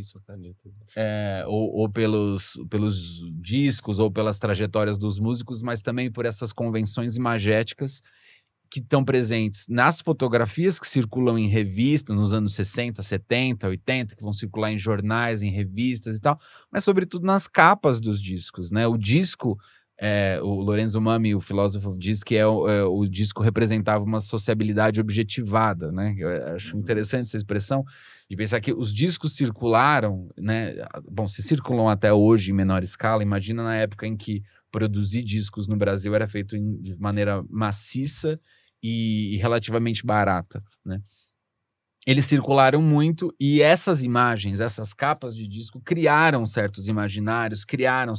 pelos discos, ou pelas trajetórias dos músicos, mas também por essas convenções imagéticas que estão presentes nas fotografias que circulam em revistas nos anos 60, 70, 80, que vão circular em jornais, em revistas e tal, mas sobretudo nas capas dos discos, né? O disco, o Lorenzo Mami, o filósofo, diz que o disco representava uma sociabilidade objetivada, né? Eu acho interessante essa expressão, de pensar que os discos circularam, né? Bom, se circulam até hoje em menor escala, imagina na época em que produzir discos no Brasil era feito de maneira maciça e relativamente barata, né? Eles circularam muito, e essas imagens, essas capas de disco criaram certos imaginários, criaram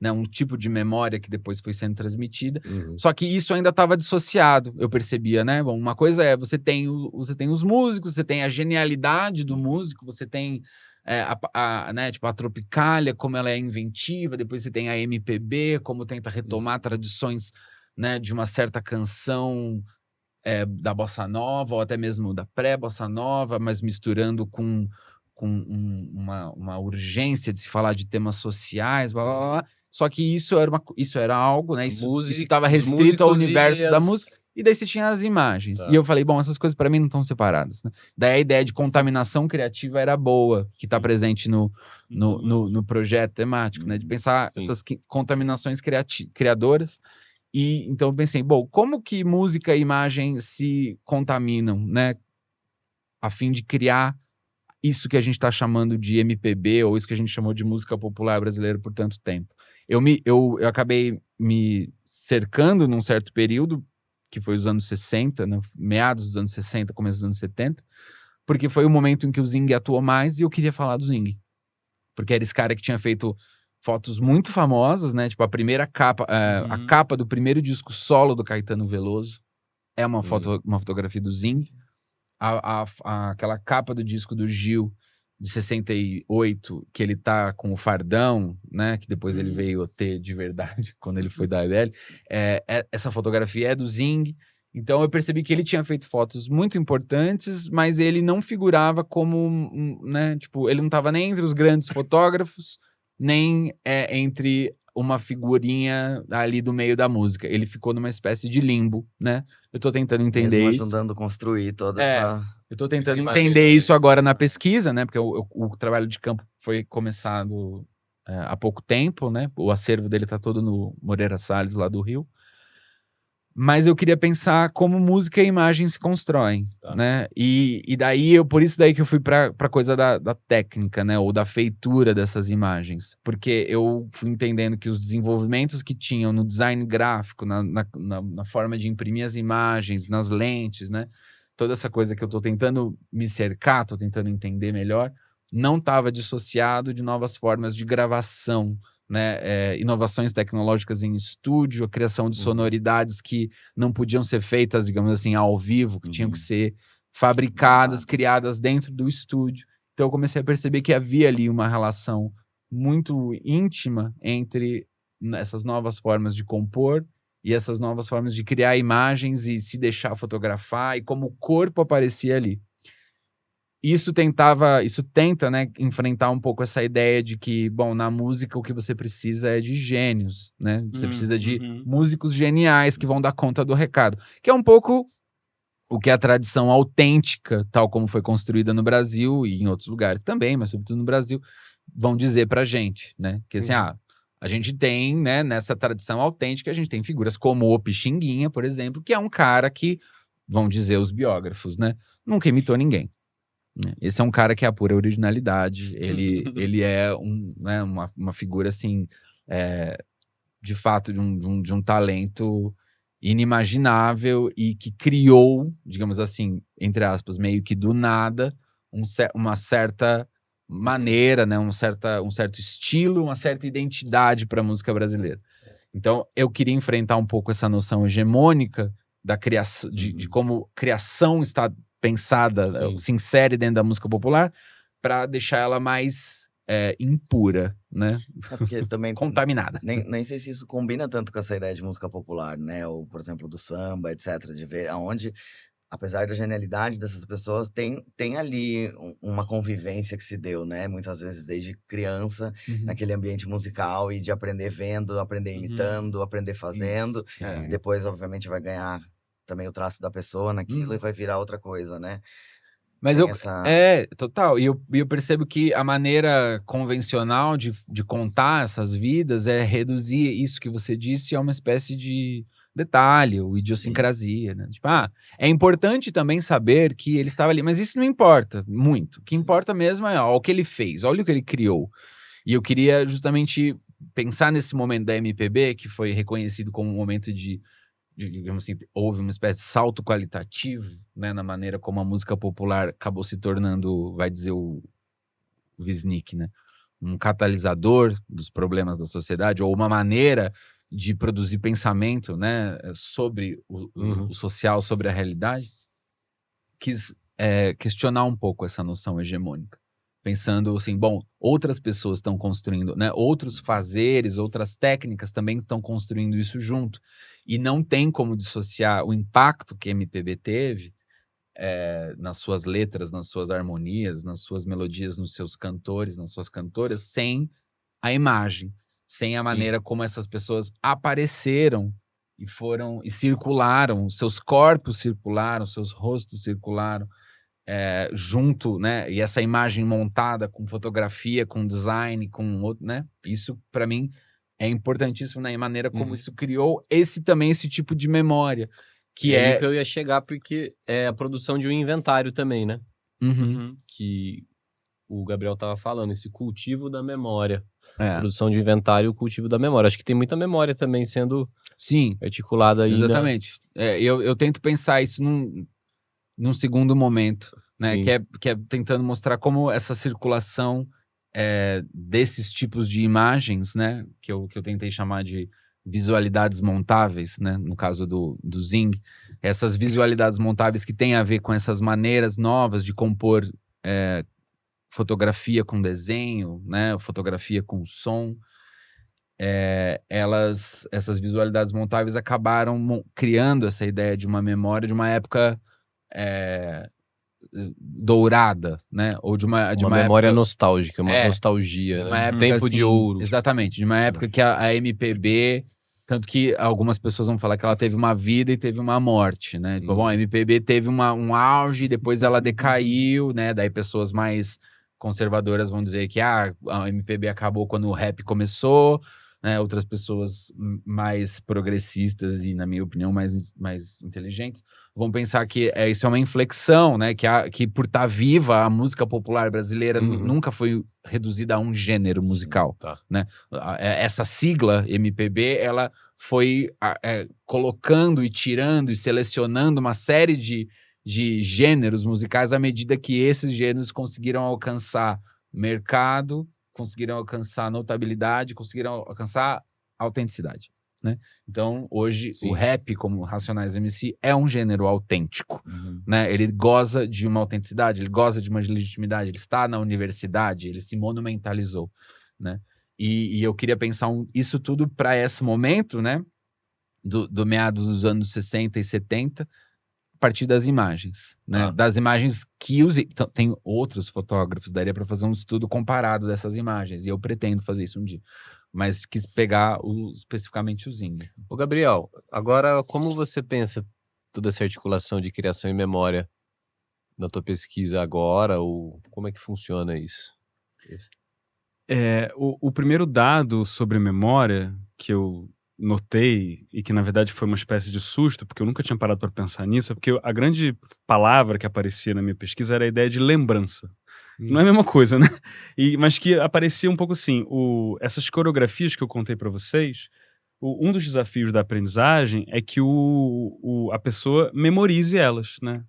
né, um tipo de memória que depois foi sendo transmitida. Só que isso ainda estava dissociado, eu percebia, né? Bom, uma coisa é, você tem os músicos, você tem a genialidade do músico, você tem né, tipo a Tropicália, como ela é inventiva, depois você tem a MPB, como tenta retomar tradições, né, de uma certa canção da bossa nova, ou até mesmo da pré-bossa nova, mas misturando com uma urgência de se falar de temas sociais, blá, blá, blá. Só que isso era algo, né? Isso estava restrito ao universo da música. E daí você tinha as imagens. E eu falei, bom, essas coisas para mim não estão separadas, né? Daí a ideia de contaminação criativa era boa, que está presente no projeto temático, né? De pensar essas contaminações criadoras. E então eu pensei, bom, como que música e imagem se contaminam, né? A fim de criar isso que a gente está chamando de MPB, ou isso que a gente chamou de música popular brasileira por tanto tempo. Eu acabei me cercando num certo período, que foi os anos 60, né? Meados dos anos 60, começo dos anos 70, porque foi o momento em que o Zing atuou mais, e eu queria falar do Zing. Porque era esse cara que tinha feito fotos muito famosas, né? Tipo, a primeira capa, a capa do primeiro disco solo do Caetano Veloso é uma fotografia do Zing. Aquela capa do disco do Gil, de 68, que ele tá com o fardão, né? Que depois ele veio ter de verdade, quando ele foi da ABL. Essa fotografia é do Zing. Então eu percebi que ele tinha feito fotos muito importantes, mas ele não figurava como, né? Tipo, ele não estava nem entre os grandes fotógrafos, nem entre uma figurinha ali do meio da música. Ele ficou numa espécie de limbo, né? Eu tô tentando entender mesmo isso. ajudando a construir toda essa... Eu tô tentando entender isso agora na pesquisa, né? Porque o trabalho de campo foi começado há pouco tempo, né? O acervo dele tá todo no Moreira Salles, lá do Rio. Mas eu queria pensar como música e imagem se constroem, Tá. né? E daí, por isso daí que eu fui pra coisa da técnica, né? Ou da feitura dessas imagens. Porque eu fui entendendo que os desenvolvimentos que tinham no design gráfico, na forma de imprimir as imagens, nas lentes, né? Toda essa coisa que eu tô tentando me cercar, tô tentando entender melhor, não estava dissociado de novas formas de gravação, né? Inovações tecnológicas em estúdio, a criação de sonoridades que não podiam ser feitas, digamos assim, ao vivo, que tinham que ser fabricadas, criadas dentro do estúdio. Então eu comecei a perceber que havia ali uma relação muito íntima entre essas novas formas de compor e essas novas formas de criar imagens e se deixar fotografar e como o corpo aparecia ali. Isso tenta, né, enfrentar um pouco essa ideia de que, bom, na música o que você precisa é de gênios, né? Você precisa de músicos geniais que vão dar conta do recado. Que é um pouco o que a tradição autêntica, tal como foi construída no Brasil e em outros lugares também, mas sobretudo no Brasil, vão dizer pra gente, né? Que assim, a gente tem, né, nessa tradição autêntica, a gente tem figuras como o Pixinguinha, por exemplo, que é um cara que, vão dizer os biógrafos, né, nunca imitou ninguém. Esse é um cara que é a pura originalidade. Ele é né, uma figura, assim, de fato, de um talento inimaginável e que criou, digamos assim, entre aspas, meio que do nada, uma certa maneira, né, um certo estilo, uma certa identidade para a música brasileira. Então, eu queria enfrentar um pouco essa noção hegemônica da criação, de como criação está pensada, se insere dentro da música popular, para deixar ela mais impura, né? Porque também contaminada. Nem sei se isso combina tanto com essa ideia de música popular, né? Ou, por exemplo, do samba, etc. De ver aonde, apesar da genialidade dessas pessoas, tem ali uma convivência que se deu, né? Muitas vezes desde criança, naquele ambiente musical e de aprender vendo, aprender imitando, aprender fazendo. E depois, obviamente, vai ganhar também o traço da pessoa naquilo e vai virar outra coisa, né? Mas total, e eu percebo que a maneira convencional de contar essas vidas é reduzir isso que você disse a uma espécie de detalhe, ou idiosincrasia, né? Tipo, é importante também saber que ele estava ali, mas isso não importa muito. O que importa mesmo é o que ele fez, olha o que ele criou. E eu queria justamente pensar nesse momento da MPB, que foi reconhecido como um momento digamos assim, houve uma espécie de salto qualitativo, né, na maneira como a música popular acabou se tornando, vai dizer o Wisnik, né, um catalisador dos problemas da sociedade, ou uma maneira de produzir pensamento, né, sobre o social, sobre a realidade. Quis questionar um pouco essa noção hegemônica, pensando assim, bom, outras pessoas estão construindo, né, outros fazeres, outras técnicas também estão construindo isso junto. E não tem como dissociar o impacto que a MPB teve nas suas letras, nas suas harmonias, nas suas melodias, nos seus cantores, nas suas cantoras, sem a imagem, sem a maneira como essas pessoas apareceram e circularam, seus corpos circularam, seus rostos circularam junto, né? E essa imagem montada com fotografia, com design, com outro, né? Isso, para mim, é importantíssimo na maneira como isso criou esse tipo de memória. Que aí que eu ia chegar, porque é a produção de um inventário também, né? Que o Gabriel estava falando, esse cultivo da memória. Produção de inventário e o cultivo da memória. Acho que tem muita memória também sendo articulada aí. Exatamente. Eu tento pensar isso num segundo momento, né? Que é tentando mostrar como essa circulação desses tipos de imagens, né, que eu tentei chamar de visualidades montáveis, né, no caso do Zing, essas visualidades montáveis que têm a ver com essas maneiras novas de compor fotografia com desenho, né, fotografia com som, essas visualidades montáveis acabaram criando essa ideia de uma memória de uma época dourada, né? Ou de uma memória época nostálgica, uma nostalgia, uma época, tempo assim, de ouro. Exatamente, de uma época que a MPB, tanto que algumas pessoas vão falar que ela teve uma vida e teve uma morte, né? Tipo, bom, a MPB teve um auge, depois ela decaiu, né? Daí pessoas mais conservadoras vão dizer que a MPB acabou quando o rap começou, né? Outras pessoas mais progressistas e, na minha opinião, mais inteligentes, vão pensar que isso é uma inflexão, né? Que por estar viva, a música popular brasileira nunca foi reduzida a um gênero musical. Tá. Né? Essa sigla MPB, ela foi colocando e tirando e selecionando uma série de gêneros musicais à medida que esses gêneros conseguiram alcançar mercado, conseguiram alcançar notabilidade, conseguiram alcançar autenticidade, né? Então, hoje, Sim. o rap, como Racionais MC, é um gênero autêntico, né? Ele goza de uma autenticidade, ele goza de uma legitimidade, ele está na universidade, ele se monumentalizou, né? E eu queria pensar isso tudo para esse momento, né? Do meados dos anos 60 e 70, a partir das imagens, né? Das imagens que tem outros fotógrafos, daria para fazer um estudo comparado dessas imagens, e eu pretendo fazer isso um dia, mas quis pegar especificamente o Zing. Ô, Gabriel, agora como você pensa toda essa articulação de criação e memória na tua pesquisa agora, ou como é que funciona isso? O primeiro dado sobre memória que eu notei, e que na verdade foi uma espécie de susto, porque eu nunca tinha parado para pensar nisso, é porque a grande palavra que aparecia na minha pesquisa era a ideia de lembrança. Não é a mesma coisa, né? Mas que aparecia um pouco assim, essas coreografias que eu contei para vocês, um dos desafios da aprendizagem é que a pessoa memorize elas, né?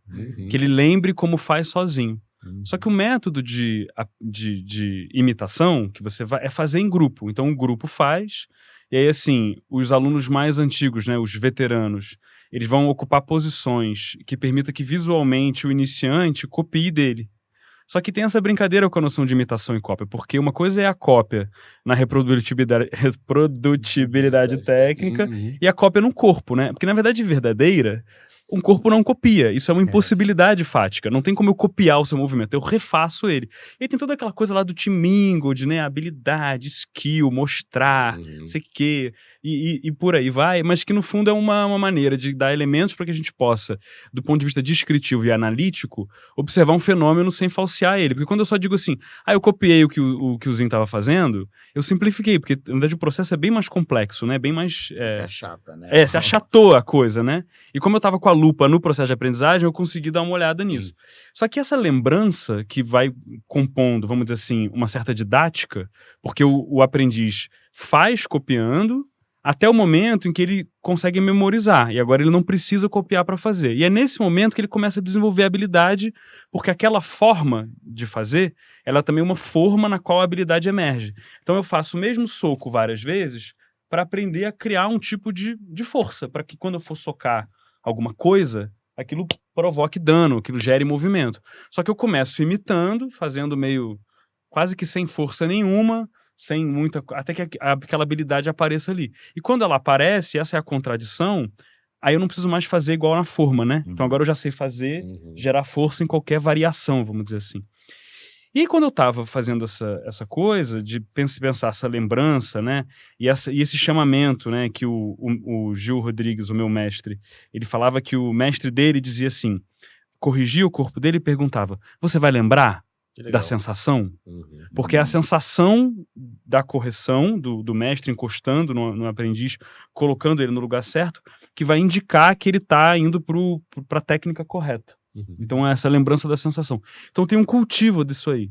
Que ele lembre como faz sozinho. Só que o método de imitação que você vai é fazer em grupo. Então o grupo faz, e aí assim, os alunos mais antigos, né, os veteranos, eles vão ocupar posições que permitam que visualmente o iniciante copie dele. Só que tem essa brincadeira com a noção de imitação e cópia, porque uma coisa é a cópia na reprodutibilidade técnica e a cópia no corpo, né? Porque na verdade verdadeira, um corpo não copia, isso é uma impossibilidade fática, não tem como eu copiar o seu movimento, eu refaço ele. E aí tem toda aquela coisa lá do teaming, de né, habilidade, skill, mostrar, não sei o quê, e por aí vai, mas que no fundo é uma maneira de dar elementos para que a gente possa, do ponto de vista descritivo e analítico, observar um fenômeno sem falsear ele. Porque quando eu só digo assim, eu copiei o que o Zinho estava fazendo, eu simplifiquei, porque na verdade o processo é bem mais complexo, né? Bem mais... É chata, né? Se achatou a coisa, né? E como eu estava com a lupa no processo de aprendizagem, eu consegui dar uma olhada nisso. Só que essa lembrança que vai compondo, vamos dizer assim, uma certa didática, porque o aprendiz faz copiando até o momento em que ele consegue memorizar, e agora ele não precisa copiar para fazer. E é nesse momento que ele começa a desenvolver a habilidade, porque aquela forma de fazer, ela é também uma forma na qual a habilidade emerge. Então eu faço o mesmo soco várias vezes para aprender a criar um tipo de força, para que quando eu for socar alguma coisa, aquilo provoque dano, aquilo gere movimento. Só que eu começo imitando, fazendo meio quase que sem força nenhuma, sem muita, até que aquela habilidade apareça ali. E quando ela aparece, essa é a contradição, aí eu não preciso mais fazer igual na forma, né? Então agora eu já sei fazer, gerar força em qualquer variação, vamos dizer assim. E quando eu estava fazendo essa coisa de pensar essa lembrança, né, e esse chamamento, né, que o Gil Rodrigues, o meu mestre, ele falava que o mestre dele dizia assim, corrigia o corpo dele e perguntava, você vai lembrar da sensação? Porque é a sensação da correção do mestre encostando no aprendiz, colocando ele no lugar certo, que vai indicar que ele está indo para a técnica correta. Então é essa lembrança da sensação. Então tem um cultivo disso aí.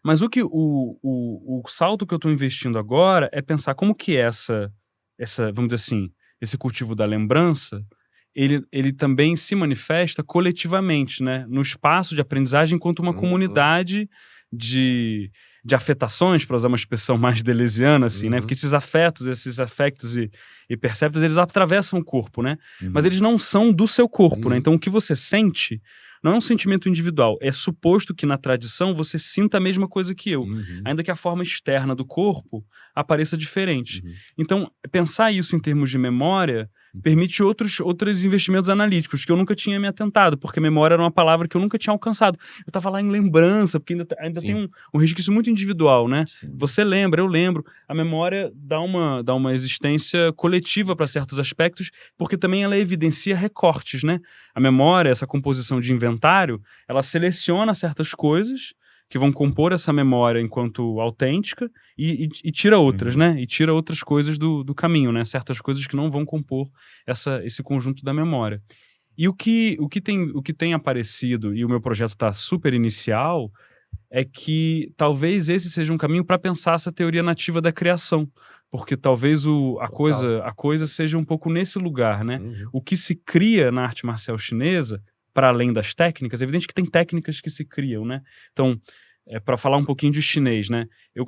Mas o salto que eu estou investindo agora é pensar como que essa, vamos dizer assim, esse cultivo da lembrança, ele também se manifesta coletivamente, né? No espaço de aprendizagem enquanto uma comunidade de afetações, para usar uma expressão mais deleuziana, assim, né? Porque esses afetos, esses afectos e perceptos, eles atravessam o corpo, né? Mas eles não são do seu corpo, né? Então o que você sente não é um sentimento individual, é suposto que na tradição você sinta a mesma coisa que eu, ainda que a forma externa do corpo apareça diferente. Então, pensar isso em termos de memória permite outros investimentos analíticos que eu nunca tinha me atentado, porque memória era uma palavra que eu nunca tinha alcançado. Eu estava lá em lembrança, porque ainda tem um resquício muito individual, né? Você lembra, eu lembro. A memória dá uma existência coletiva para certos aspectos, porque também ela evidencia recortes, né? A memória, essa composição de inventário, ela seleciona certas coisas que vão compor essa memória enquanto autêntica e tira outras, né? E tira outras coisas do caminho, né? Certas coisas que não vão compor esse conjunto da memória. E o que tem aparecido, e o meu projeto está super inicial, é que talvez esse seja um caminho para pensar essa teoria nativa da criação, porque talvez a coisa seja um pouco nesse lugar, né? O que se cria na arte marcial chinesa, para além das técnicas, é evidente que tem técnicas que se criam, né? Então, para falar um pouquinho de chinês, né?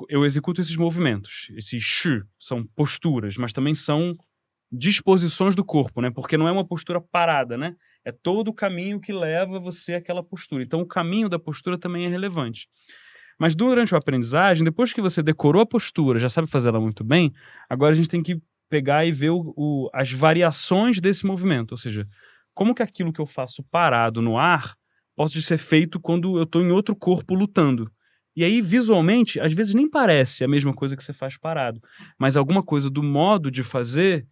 Eu executo esses movimentos, esses shi, são posturas, mas também são disposições do corpo, né? Porque não é uma postura parada, né? É todo o caminho que leva você àquela postura. Então, o caminho da postura também é relevante. Mas durante a aprendizagem, depois que você decorou a postura, já sabe fazer ela muito bem, agora a gente tem que pegar e ver as variações desse movimento. Ou seja, como que aquilo que eu faço parado no ar pode ser feito quando eu estou em outro corpo lutando. E aí, visualmente, às vezes nem parece a mesma coisa que você faz parado. Mas alguma coisa do modo de fazer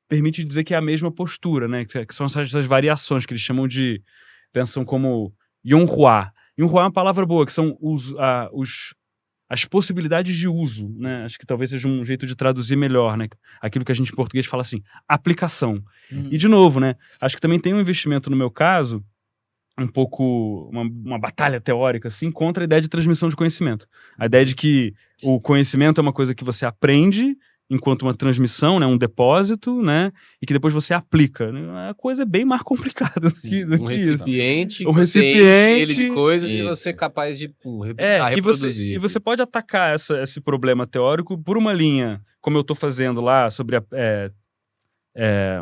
permite dizer que é a mesma postura, né? Que são essas variações que eles pensam como Yonghua. Yonghua é uma palavra boa, que são as possibilidades de uso, né? Acho que talvez seja um jeito de traduzir melhor, né? Aquilo que a gente em português fala assim, aplicação. E de novo, né? Acho que também tem um investimento no meu caso, um pouco uma batalha teórica assim contra a ideia de transmissão de conhecimento. A ideia de que o conhecimento é uma coisa que você aprende enquanto uma transmissão, né, um depósito, né, e que depois você aplica. A coisa é bem mais complicada do que recipiente, isso. Um recipiente, ele de coisas e você é capaz de reproduzir. E você pode atacar esse problema teórico por uma linha, como eu estou fazendo lá, sobre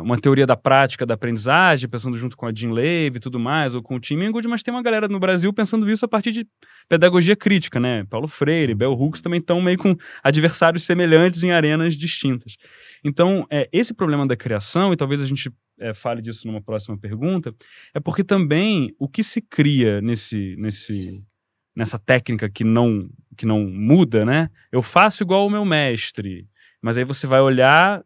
uma teoria da prática da aprendizagem, pensando junto com a Jean Levy e tudo mais, ou com o Tim Ingold, mas tem uma galera no Brasil pensando isso a partir de pedagogia crítica, né? Paulo Freire, Bell Hooks também estão meio com adversários semelhantes em arenas distintas. Então, esse problema da criação, e talvez a gente fale disso numa próxima pergunta, é porque também o que se cria nessa técnica que não muda, né? Eu faço igual o meu mestre, mas aí você vai olhar,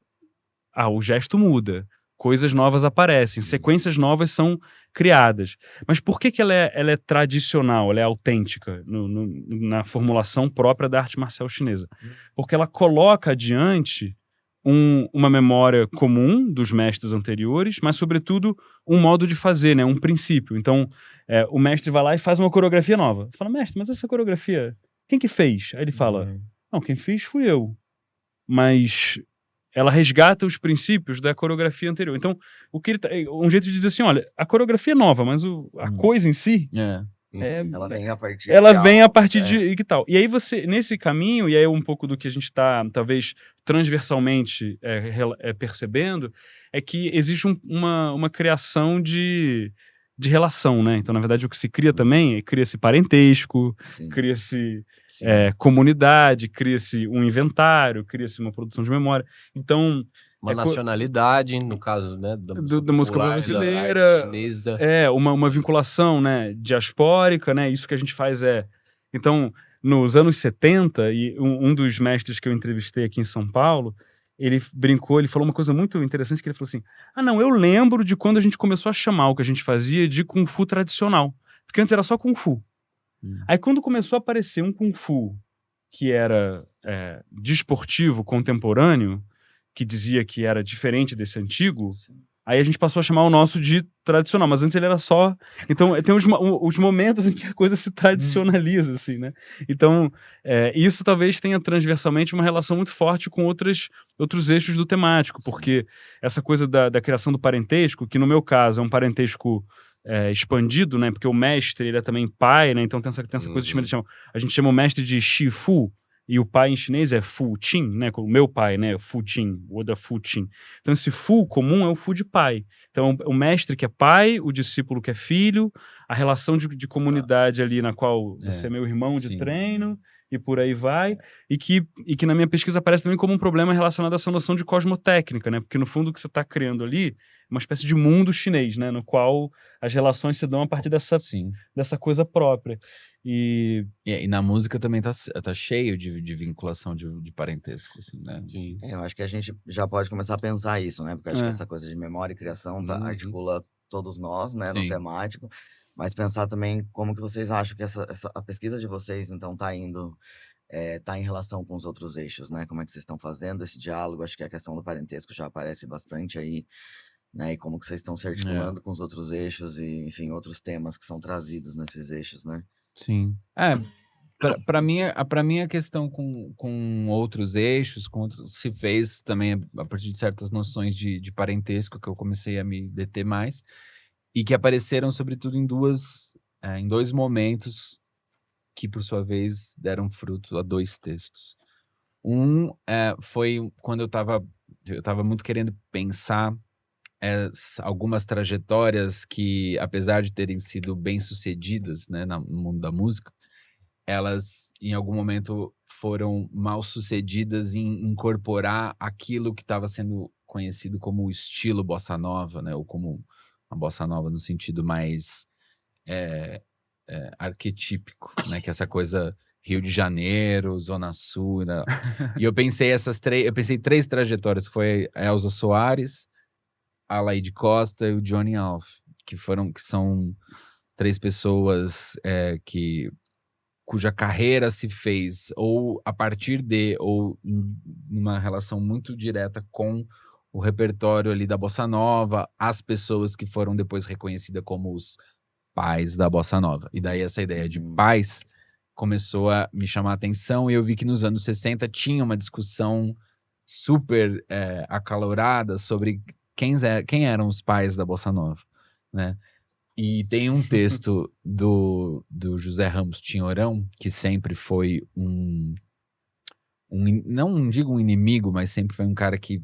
o gesto muda, coisas novas aparecem, sequências novas são criadas. Mas por que ela é tradicional, ela é autêntica na formulação própria da arte marcial chinesa? Porque ela coloca adiante uma memória comum dos mestres anteriores, mas, sobretudo, um modo de fazer, né? Um princípio. Então, o mestre vai lá e faz uma coreografia nova. Fala, mestre, mas essa coreografia, quem que fez? Aí ele fala, não, quem fez fui eu. Mas ela resgata os princípios da coreografia anterior. Então, um jeito de dizer assim, olha, a coreografia é nova, mas a coisa em si... ela vem a partir de que tal. E aí você, nesse caminho, e aí um pouco do que a gente está, talvez, transversalmente percebendo, é que existe uma criação de relação, né? Então, na verdade, o que se cria também cria-se parentesco, cria-se comunidade, cria-se um inventário, cria-se uma produção de memória. Então... Uma nacionalidade, no caso, né, da música brasileira, chinesa. Uma vinculação, né, diaspórica, né, isso que a gente faz Então, nos anos 70, e um dos mestres que eu entrevistei aqui em São Paulo, ele brincou, ele falou uma coisa muito interessante, que ele falou assim, não, eu lembro de quando a gente começou a chamar o que a gente fazia de Kung Fu tradicional, porque antes era só Kung Fu. Aí quando começou a aparecer um Kung Fu que era desportivo, contemporâneo, que dizia que era diferente desse antigo, aí a gente passou a chamar o nosso de tradicional, mas antes ele era só... Então, tem os momentos em que a coisa se tradicionaliza, assim, né? Então, isso talvez tenha transversalmente uma relação muito forte com outros eixos do temático, porque essa coisa da criação do parentesco, que no meu caso é um parentesco expandido, né? Porque o mestre, ele é também pai, né? Então tem essa coisa, a gente chama o mestre de Shifu, e o pai em chinês é Fu Qin, né? O meu pai, né? Fu Qin, o da Fu Qin. Então esse Fu comum é o Fu de pai. Então o mestre que é pai, o discípulo que é filho, a relação de comunidade ali na qual você é meu irmão de treino e por aí vai. E que na minha pesquisa aparece também como um problema relacionado a essa noção de cosmotécnica, né? Porque no fundo o que você está criando ali é uma espécie de mundo chinês, né? No qual as relações se dão a partir dessa coisa própria. E na música também tá cheio de vinculação de parentesco, assim, né? Eu acho que a gente já pode começar a pensar isso, né? Porque acho que essa coisa de memória e criação articula todos nós, né? No temático. Mas pensar também como que vocês acham que a pesquisa de vocês, então, tá indo, tá em relação com os outros eixos, né? Como é que vocês estão fazendo esse diálogo? Acho que a questão do parentesco já aparece bastante aí, né? E como que vocês estão se articulando com os outros eixos e, enfim, outros temas que são trazidos nesses eixos, né? Sim. Para mim a questão com outros eixos, se fez também a partir de certas noções de parentesco que eu comecei a me deter mais e que apareceram sobretudo em dois momentos que por sua vez deram fruto a 2 textos. Foi quando eu estava muito querendo pensar algumas trajetórias que, apesar de terem sido bem-sucedidas, né, no mundo da música, elas em algum momento foram mal sucedidas em incorporar aquilo que estava sendo conhecido como o estilo bossa nova, né, ou como a bossa nova no sentido mais arquetípico, né, que é essa coisa Rio de Janeiro, Zona Sul, né? E eu pensei 3 trajetórias, que foi a Elza Soares, a Laíde Costa e o Johnny Alf, que são 3 pessoas cuja carreira se fez ou a partir de ou em uma relação muito direta com o repertório ali da bossa nova, as pessoas que foram depois reconhecidas como os pais da bossa nova. E daí essa ideia de pais começou a me chamar a atenção e eu vi que nos anos 60 tinha uma discussão super acalorada sobre quem eram os pais da bossa nova, né? E tem um texto do José Ramos Tinhorão, que sempre foi não digo um inimigo, mas sempre foi um cara que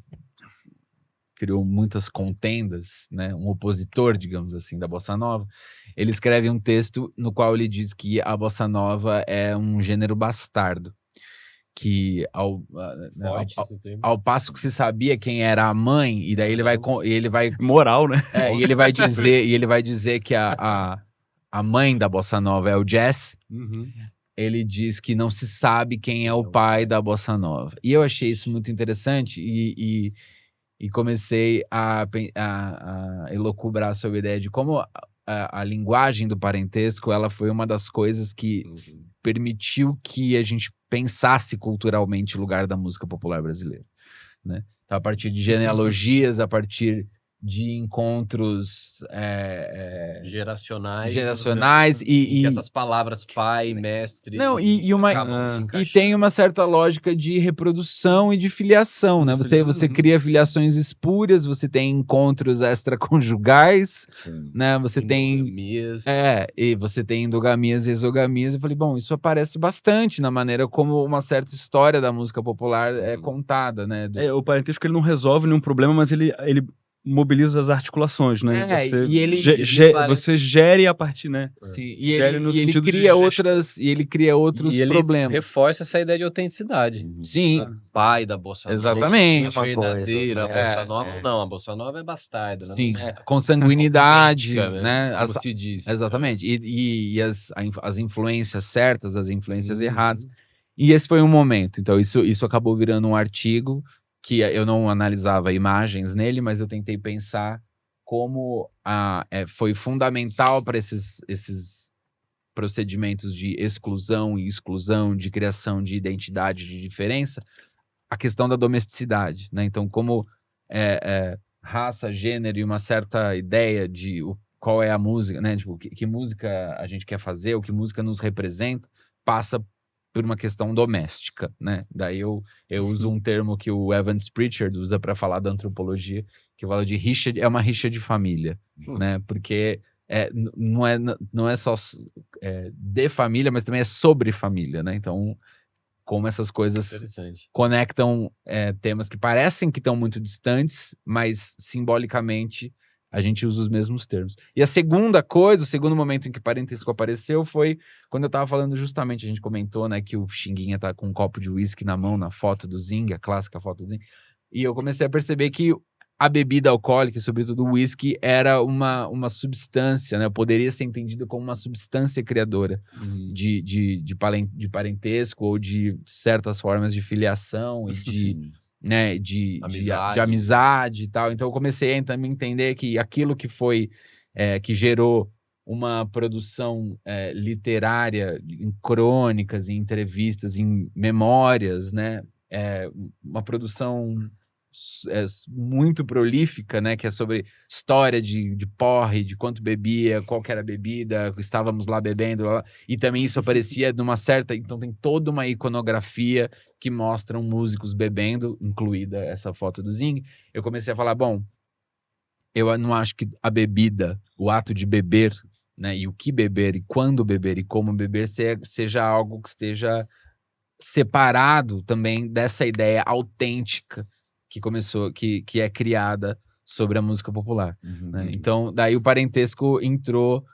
criou muitas contendas, né? Um opositor, digamos assim, da bossa nova. Ele escreve um texto no qual ele diz que a bossa nova é um gênero bastardo, que ao passo que se sabia quem era a mãe, e daí ele vai moral, né? E ele vai dizer que a mãe da bossa nova é o jazz. Ele diz que não se sabe quem é o pai da bossa nova. E eu achei isso muito interessante e comecei a elocubrar sobre a ideia de como a linguagem do parentesco ela foi uma das coisas que permitiu que a gente pensasse culturalmente o lugar da música popular brasileira, né? Então, a partir de genealogias, a partir de encontros geracionais e essas palavras pai, mestre, e tem uma certa lógica de reprodução e de filiação, né? Você cria filiações espúrias, você tem encontros extraconjugais, né? Você tem e você tem endogamias e exogamias. Eu falei, bom, isso aparece bastante na maneira como uma certa história da música popular é contada, né? O parentesco ele não resolve nenhum problema, mas ele mobiliza as articulações, né? Você gere a partir, né? Sim, e ele cria outros problemas. Ele reforça essa ideia de autenticidade. Sim. Pai da bossa nova. Exatamente. A verdadeira bossa nova, não. A bossa nova é bastarda. Sim, consanguinidade, né? Como se diz. Exatamente. E as influências certas, as influências erradas. E esse foi um momento. Então, isso acabou virando um artigo que eu não analisava imagens nele, mas eu tentei pensar como foi fundamental para esses procedimentos de exclusão e exclusão, de criação de identidade, de diferença, a questão da domesticidade, né? Então, como raça, gênero e uma certa ideia de qual é a música, né? Tipo, que música a gente quer fazer, o que música nos representa, passa por uma questão doméstica, né? Daí eu uso um termo que o Evans Pritchard usa para falar da antropologia, que fala de uma rixa de família, né? Porque não é só de família, mas também é sobre família, né? Então, como essas coisas conectam temas que parecem que estão muito distantes, mas simbolicamente a gente usa os mesmos termos. E a segunda coisa, o segundo momento em que parentesco apareceu foi quando eu tava falando justamente, a gente comentou, né, que o Xinguinha tá com um copo de uísque na mão na foto do Zing, a clássica foto do Zing, e eu comecei a perceber que a bebida alcoólica, sobretudo o uísque, era uma substância, né, poderia ser entendido como uma substância criadora de parentesco ou de certas formas de filiação e de... né, de amizade e tal. Então eu comecei a entender que aquilo que foi que gerou uma produção literária em crônicas, em entrevistas, em memórias, né? Uma produção muito prolífica, né? Que é sobre história de porre, de quanto bebia, qual que era a bebida, estávamos lá bebendo, e também isso aparecia numa certa... Então tem toda uma iconografia que mostram músicos bebendo, incluída essa foto do Zing. Eu comecei a falar, bom, eu não acho que a bebida, o ato de beber, né, e o que beber, e quando beber, e como beber, seja algo que esteja separado também dessa ideia autêntica que começou, que é criada sobre a música popular. Né? Então, daí o parentesco entrou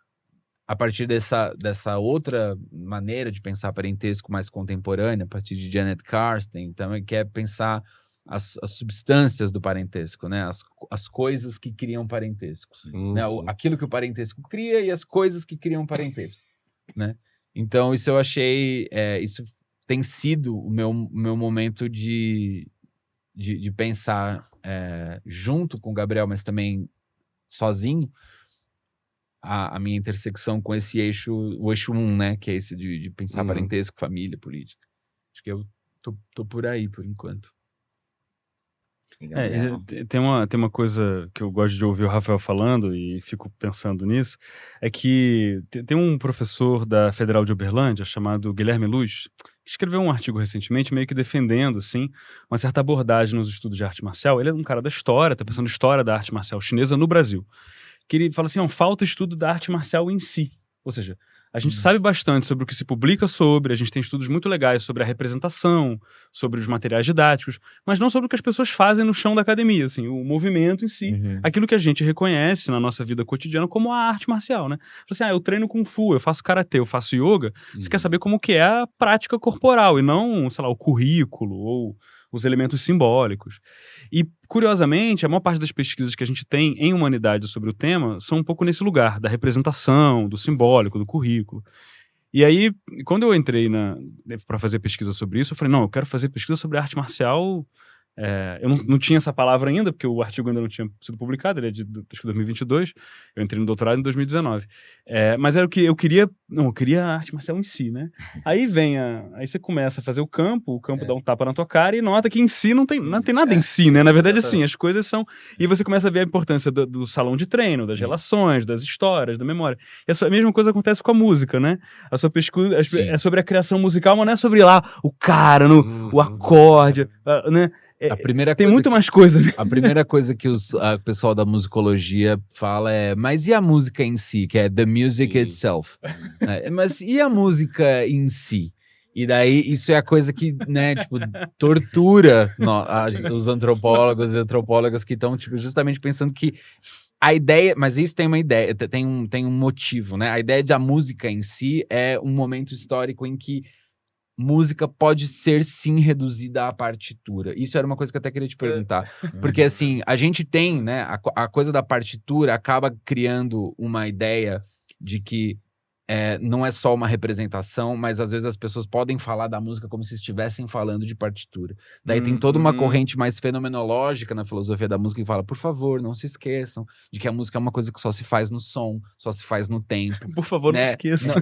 a partir dessa outra maneira de pensar parentesco mais contemporânea, a partir de Janet Karsten, então, que é pensar as substâncias do parentesco, né? As coisas que criam parentescos. Né? Aquilo que o parentesco cria e as coisas que criam parentesco. Né? Então, isso eu achei... isso tem sido o meu momento de pensar junto com o Gabriel, mas também sozinho, a minha intersecção com esse eixo, o eixo 1, né? Que é esse de pensar parentesco, família, política. Acho que eu tô por aí, por enquanto. Tem uma coisa que eu gosto de ouvir o Rafael falando e fico pensando nisso, é que tem um professor da Federal de Uberlândia chamado Guilherme Luz, que escreveu um artigo recentemente meio que defendendo assim, uma certa abordagem nos estudos de arte marcial. Ele é um cara da história, tá pensando história da arte marcial chinesa no Brasil, que ele fala assim, falta estudo da arte marcial em si, ou seja, a gente sabe bastante sobre o que se publica sobre, a gente tem estudos muito legais sobre a representação, sobre os materiais didáticos, mas não sobre o que as pessoas fazem no chão da academia, assim, o movimento em si, aquilo que a gente reconhece na nossa vida cotidiana como a arte marcial, né? Assim, eu treino Kung Fu, eu faço Karatê, eu faço Yoga, você quer saber como que é a prática corporal e não, sei lá, o currículo ou os elementos simbólicos. E, curiosamente, a maior parte das pesquisas que a gente tem em humanidades sobre o tema são um pouco nesse lugar, da representação, do simbólico, do currículo. E aí, quando eu entrei para fazer pesquisa sobre isso, eu falei, não, eu quero fazer pesquisa sobre arte marcial. Eu não tinha essa palavra ainda, porque o artigo ainda não tinha sido publicado, ele é de acho que 2022, eu entrei no doutorado em 2019. Mas era o que eu queria, eu queria a arte marcial em si, né? Aí aí você começa a fazer o campo dá um tapa na tua cara e nota que em si não tem nada em si, né? Na verdade, assim, as coisas são... E você começa a ver a importância do salão de treino, das relações, das histórias, da memória. E a mesma coisa acontece com a música, né? A sua pesquisa é sobre a criação musical, mas não é sobre lá o cara, o acorde, né? Tem muito mais coisa. A primeira coisa que o pessoal da musicologia fala mas e a música em si? Que é the music itself. Mas e a música em si? E daí isso é a coisa que, né, tipo, tortura os antropólogos e antropólogas que estão, tipo, justamente pensando que a ideia, mas isso tem uma ideia, tem um motivo, né? A ideia da música em si é um momento histórico em que música pode ser, sim, reduzida à partitura. Isso era uma coisa que eu até queria te perguntar. Porque, assim, a gente tem, né, a coisa da partitura acaba criando uma ideia de que não é só uma representação, mas às vezes as pessoas podem falar da música como se estivessem falando de partitura. Daí tem toda uma corrente mais fenomenológica na filosofia da música que fala, por favor, não se esqueçam de que a música é uma coisa que só se faz no som, só se faz no tempo. Por favor, né? não esqueçam.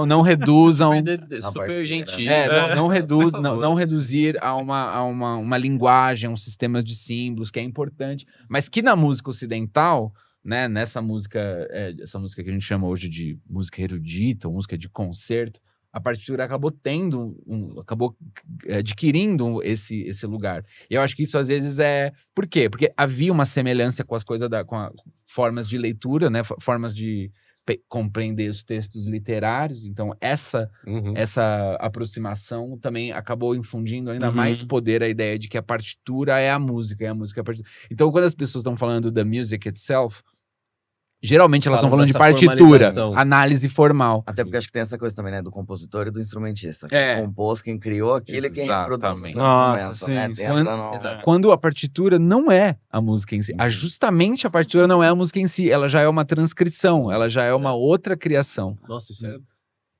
Não reduzam... Super gentil. Não reduzir a uma linguagem, um sistema de símbolos, que é importante, mas que na música ocidental... Né, nessa música, essa música que a gente chama hoje de música erudita, ou música de concerto, a partitura acabou acabou adquirindo esse lugar. E eu acho que isso às vezes por quê? Porque havia uma semelhança com as coisas, com formas de leitura, né, formas de compreender os textos literários, então essa aproximação também acabou infundindo ainda mais poder à ideia de que a partitura é a música, é a partitura. Então, quando as pessoas estão falando da music itself, geralmente elas estão falando de partitura, análise formal. Até porque acho que tem essa coisa também, né, do compositor e do instrumentista. Quem compôs, quem criou aquilo e quem reproduz. Nossa, né? Quando a partitura não é a música em si. Justamente a partitura não é a música em si, ela já é uma transcrição, ela já é uma outra criação. Nossa,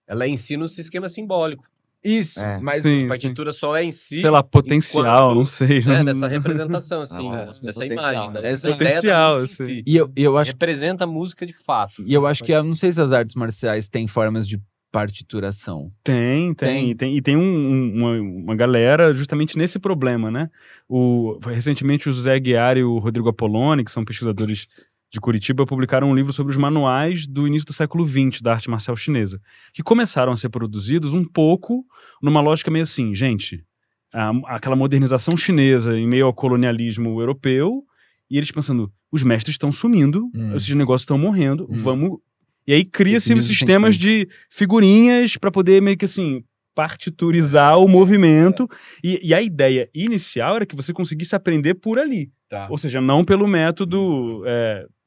ela ensina o esquema simbólico. Isso, É. mas Sim. A partitura só é em si. Sei lá, potencial, não sei. É, dessa representação, assim, Ah, dessa potencial, imagem. né? Dessa Potencial, ideia da música em assim. si. E eu acho Representa a música de fato. E eu acho que, eu não sei se as artes marciais têm formas de partituração. Tem. E tem uma galera justamente nesse problema, né? Recentemente o José Aguiar e o Rodrigo Apolloni, que são pesquisadores de Curitiba, publicaram um livro sobre os manuais do início do século XX da arte marcial chinesa, que começaram a ser produzidos um pouco numa lógica meio assim, gente, aquela modernização chinesa em meio ao colonialismo europeu, e eles pensando, os mestres estão sumindo, esses negócios estão morrendo, vamos... E aí cria-se mesmo sistemas de figurinhas para poder meio que assim partiturizar o movimento. E a ideia inicial era que você conseguisse aprender por ali. Tá. Ou seja, não pelo método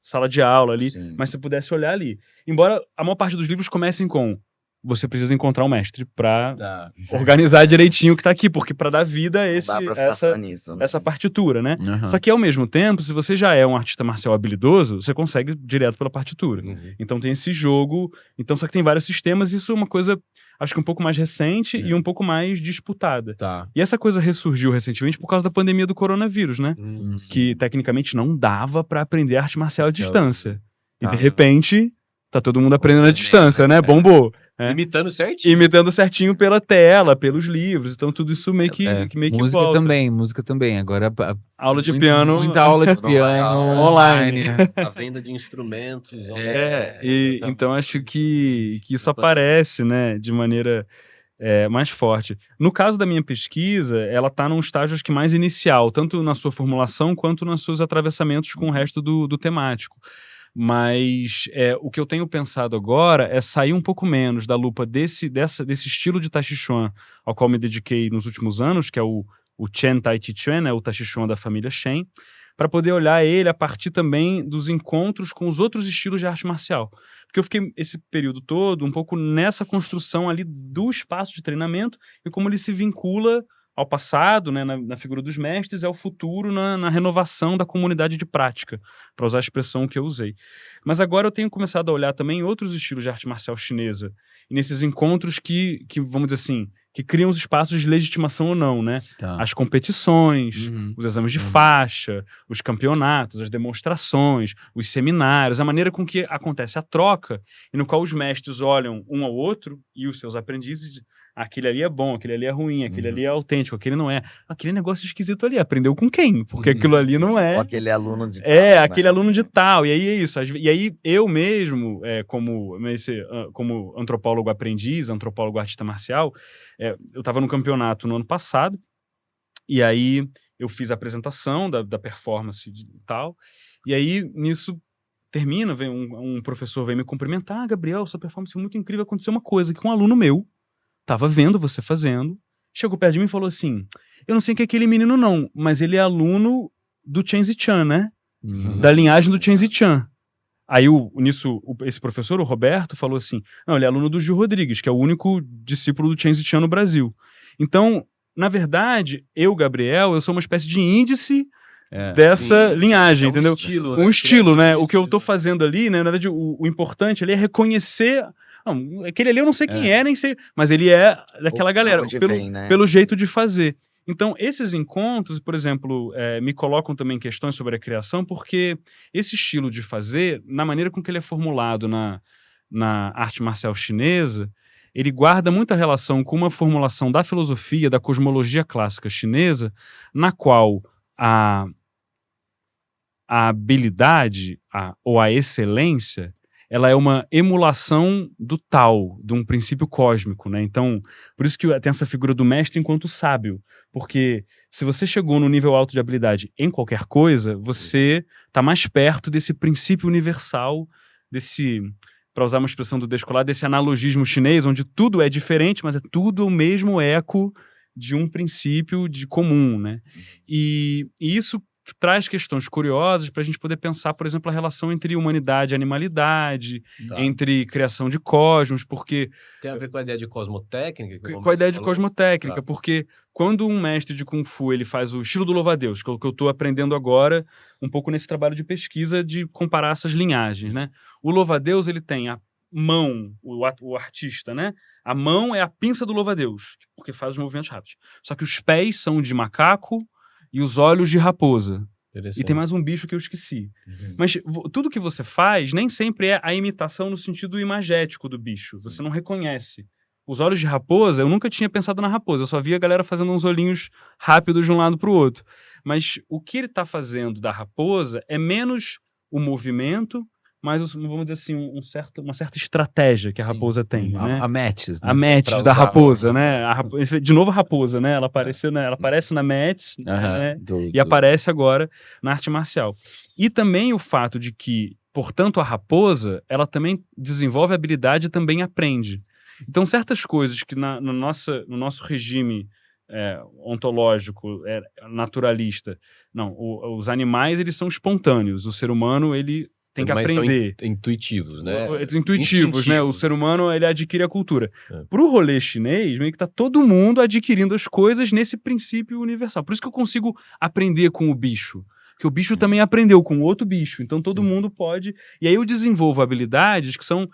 sala de aula ali, Sim. mas você pudesse olhar ali. Embora a maior parte dos livros comecem com você precisa encontrar um mestre para Tá. organizar direitinho o que tá aqui, porque para dar vida a Não dá pra ficar só nisso, né? essa partitura, né? Uhum. Só que ao mesmo tempo, se você já é um artista marcial habilidoso, você consegue direto pela partitura. Uhum. Então tem esse jogo, só que tem vários sistemas, isso é uma coisa, acho que um pouco mais recente e um pouco mais disputada. Tá. E essa coisa ressurgiu recentemente por causa da pandemia do coronavírus, né? Que tecnicamente não dava pra aprender arte marcial à distância. E Tá. de repente, tá todo mundo aprendendo à distância, né? Bombou. Imitando certinho. Imitando certinho pela tela, pelos livros, então tudo isso meio que música volta. música também. Agora Aula de piano muita aula de piano online. A venda de instrumentos. Então acho que isso aparece, né, de maneira mais forte. No caso da minha pesquisa, ela está num estágio acho que mais inicial, tanto na sua formulação quanto nos seus atravessamentos com o resto do temático. Mas o que eu tenho pensado agora é sair um pouco menos da lupa desse estilo de Tai Chi Chuan ao qual me dediquei nos últimos anos, que é o Chen Tai Chi Chuan, né, o Tai Chi Chuan da família Shen, para poder olhar ele a partir também dos encontros com os outros estilos de arte marcial. Porque eu fiquei esse período todo um pouco nessa construção ali do espaço de treinamento e como ele se vincula ao passado, né, na figura dos mestres, e ao futuro na renovação da comunidade de prática, para usar a expressão que eu usei. Mas agora eu tenho começado a olhar também outros estilos de arte marcial chinesa, e nesses encontros que vamos dizer assim, que criam os espaços de legitimação ou não, né? Tá. As competições, os exames de faixa, os campeonatos, as demonstrações, os seminários, a maneira com que acontece a troca, e no qual os mestres olham um ao outro e os seus aprendizes dizem, aquele ali é bom, aquele ali é ruim, aquele ali é autêntico, aquele não é. Aquele negócio esquisito ali, aprendeu com quem? Porque aquilo ali não é. Ou aquele aluno de tal, aquele aluno de tal. E aí é isso. E aí eu mesmo, como antropólogo aprendiz, antropólogo artista marcial, eu estava no campeonato no ano passado, e aí eu fiz a apresentação da performance e tal, e aí nisso termina, vem um professor vem me cumprimentar, Gabriel, sua performance foi muito incrível, aconteceu uma coisa que um aluno meu tava vendo você fazendo, chegou perto de mim e falou assim, eu não sei quem é aquele menino não, mas ele é aluno do Chen Zichan, né? Da linhagem do Chen Zichan. Aí esse professor, o Roberto, falou assim, não, ele é aluno do Gil Rodrigues, que é o único discípulo do Chen Zichan no Brasil. Então, na verdade, Gabriel, eu sou uma espécie de índice dessa linhagem, entendeu? Um estilo, né? O que eu tô fazendo ali, né? Na verdade, o importante ali é reconhecer... Não, aquele ali eu não sei quem é, nem sei, mas ele é daquela galera, pelo jeito de fazer. Então, esses encontros, por exemplo, me colocam também questões sobre a criação, porque esse estilo de fazer, na maneira com que ele é formulado na arte marcial chinesa, ele guarda muita relação com uma formulação da filosofia, da cosmologia clássica chinesa, na qual a habilidade ou a excelência, ela é uma emulação do tal, de um princípio cósmico, né? Então, por isso que tem essa figura do mestre enquanto sábio, porque se você chegou no nível alto de habilidade em qualquer coisa, você está mais perto desse princípio universal, para usar uma expressão do Descolar, desse analogismo chinês, onde tudo é diferente, mas é tudo o mesmo eco de um princípio comum, né? E isso traz questões curiosas para a gente poder pensar, por exemplo, a relação entre humanidade e animalidade, entre criação de cosmos, porque... Tem a ver com a ideia de cosmotécnica? Com a ideia de cosmotécnica, porque quando um mestre de Kung Fu ele faz o estilo do louva-a-Deus, que é o que eu estou aprendendo agora, um pouco nesse trabalho de pesquisa, de comparar essas linhagens, né? O louva-a-Deus, ele tem mão, o artista, né? A mão é a pinça do louva-a-Deus, porque faz os movimentos rápidos. Só que os pés são de macaco e os olhos de raposa. E tem mais um bicho que eu esqueci. Mas tudo que você faz nem sempre é a imitação no sentido imagético do bicho. Você não reconhece. Os olhos de raposa, eu nunca tinha pensado na raposa. Eu só via a galera fazendo uns olhinhos rápidos de um lado para o outro. Mas o que ele está fazendo da raposa é menos o movimento, mas, vamos dizer assim, uma certa estratégia que a raposa tem. Né? A Metis, né? A Metis da raposa, né? De novo a raposa, né? Ela aparece na Metis, né? E aparece agora na arte marcial. E também o fato de que, portanto, a raposa, ela também desenvolve habilidade e também aprende. Então, certas coisas que no nosso regime ontológico, naturalista, não, os animais, eles são espontâneos. O ser humano, ele tem que aprender. São intuitivos, né? Intuitivos, né? O ser humano, ele adquire a cultura. Pro rolê chinês, meio que tá todo mundo adquirindo as coisas nesse princípio universal. Por isso que eu consigo aprender com o bicho. Porque o bicho também aprendeu com outro bicho. Então todo mundo pode... E aí eu desenvolvo habilidades que são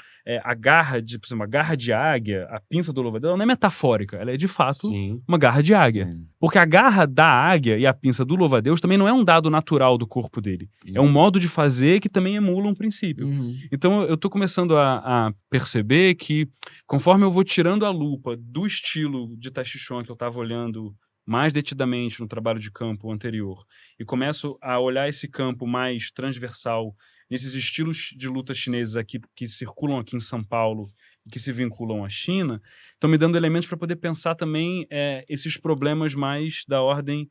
a garra de... Por exemplo, a garra de águia, a pinça do louva-a-Deus, ela não é metafórica. Ela é, de fato, uma garra de águia. Porque a garra da águia e a pinça do louva-a-Deus também não é um dado natural do corpo dele. É um modo de fazer que também emula um princípio. Então eu tô começando a perceber que, conforme eu vou tirando a lupa do estilo de Tai Chi Chuan que eu estava olhando mais detidamente no trabalho de campo anterior, e começo a olhar esse campo mais transversal, nesses estilos de luta chineses aqui, que circulam aqui em São Paulo e que se vinculam à China, estão me dando elementos para poder pensar também esses problemas mais da ordem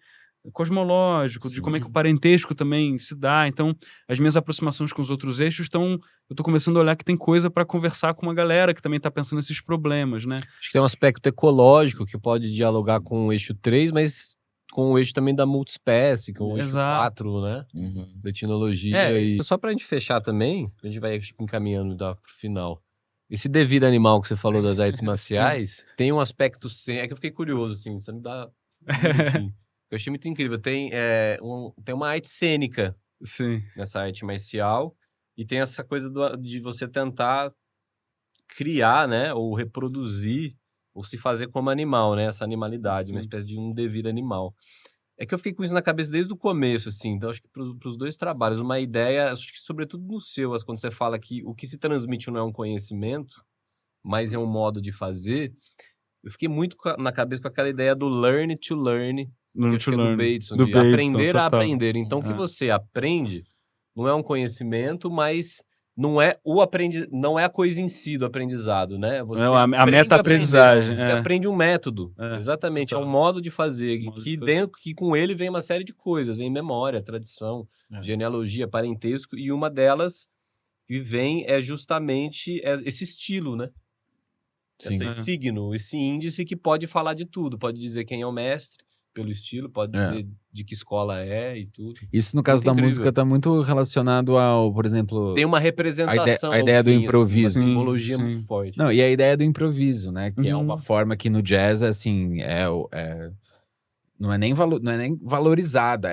cosmológico, de como é que o parentesco também se dá. Então, as minhas aproximações com os outros eixos eu estou começando a olhar que tem coisa para conversar com uma galera que também está pensando nesses problemas, né? Acho que tem um aspecto ecológico que pode dialogar com o eixo 3, mas com o eixo também da multiespécie, com o eixo 4, né? Da etnologia. E só para a gente fechar também, a gente vai encaminhando pro final. Esse devido animal que você falou das artes marciais, tem um aspecto... É que eu fiquei curioso, assim, você me dá... Enfim. Eu achei muito incrível. Tem uma arte cênica nessa arte marcial e tem essa coisa de você tentar criar, né, ou reproduzir, ou se fazer como animal, né, essa animalidade, uma espécie de um devir animal. É que eu fiquei com isso na cabeça desde o começo, assim, então acho que para os dois trabalhos, uma ideia, acho que sobretudo no seu, quando você fala que o que se transmite não é um conhecimento, mas é um modo de fazer, eu fiquei muito na cabeça com aquela ideia do learn to learn, do Bateson, de aprender a aprender. Então, o que você aprende não é um conhecimento, mas não é não é a coisa em si do aprendizado, né? Você a meta-aprendizagem. Você aprende um método, exatamente, é um modo de fazer, que com ele vem uma série de coisas, vem memória, tradição, genealogia, parentesco, e uma delas que vem é justamente esse estilo, né? Esse signo, esse índice que pode falar de tudo, pode dizer quem é o mestre, pelo estilo, pode dizer de que escola é e tudo. Isso, no caso da música, está muito relacionado ao, por exemplo... Tem uma representação. A ideia do improviso. Uma simbologia muito forte. Não, e a ideia do improviso, né? Que é uma forma que no jazz, assim, não é nem valorizada,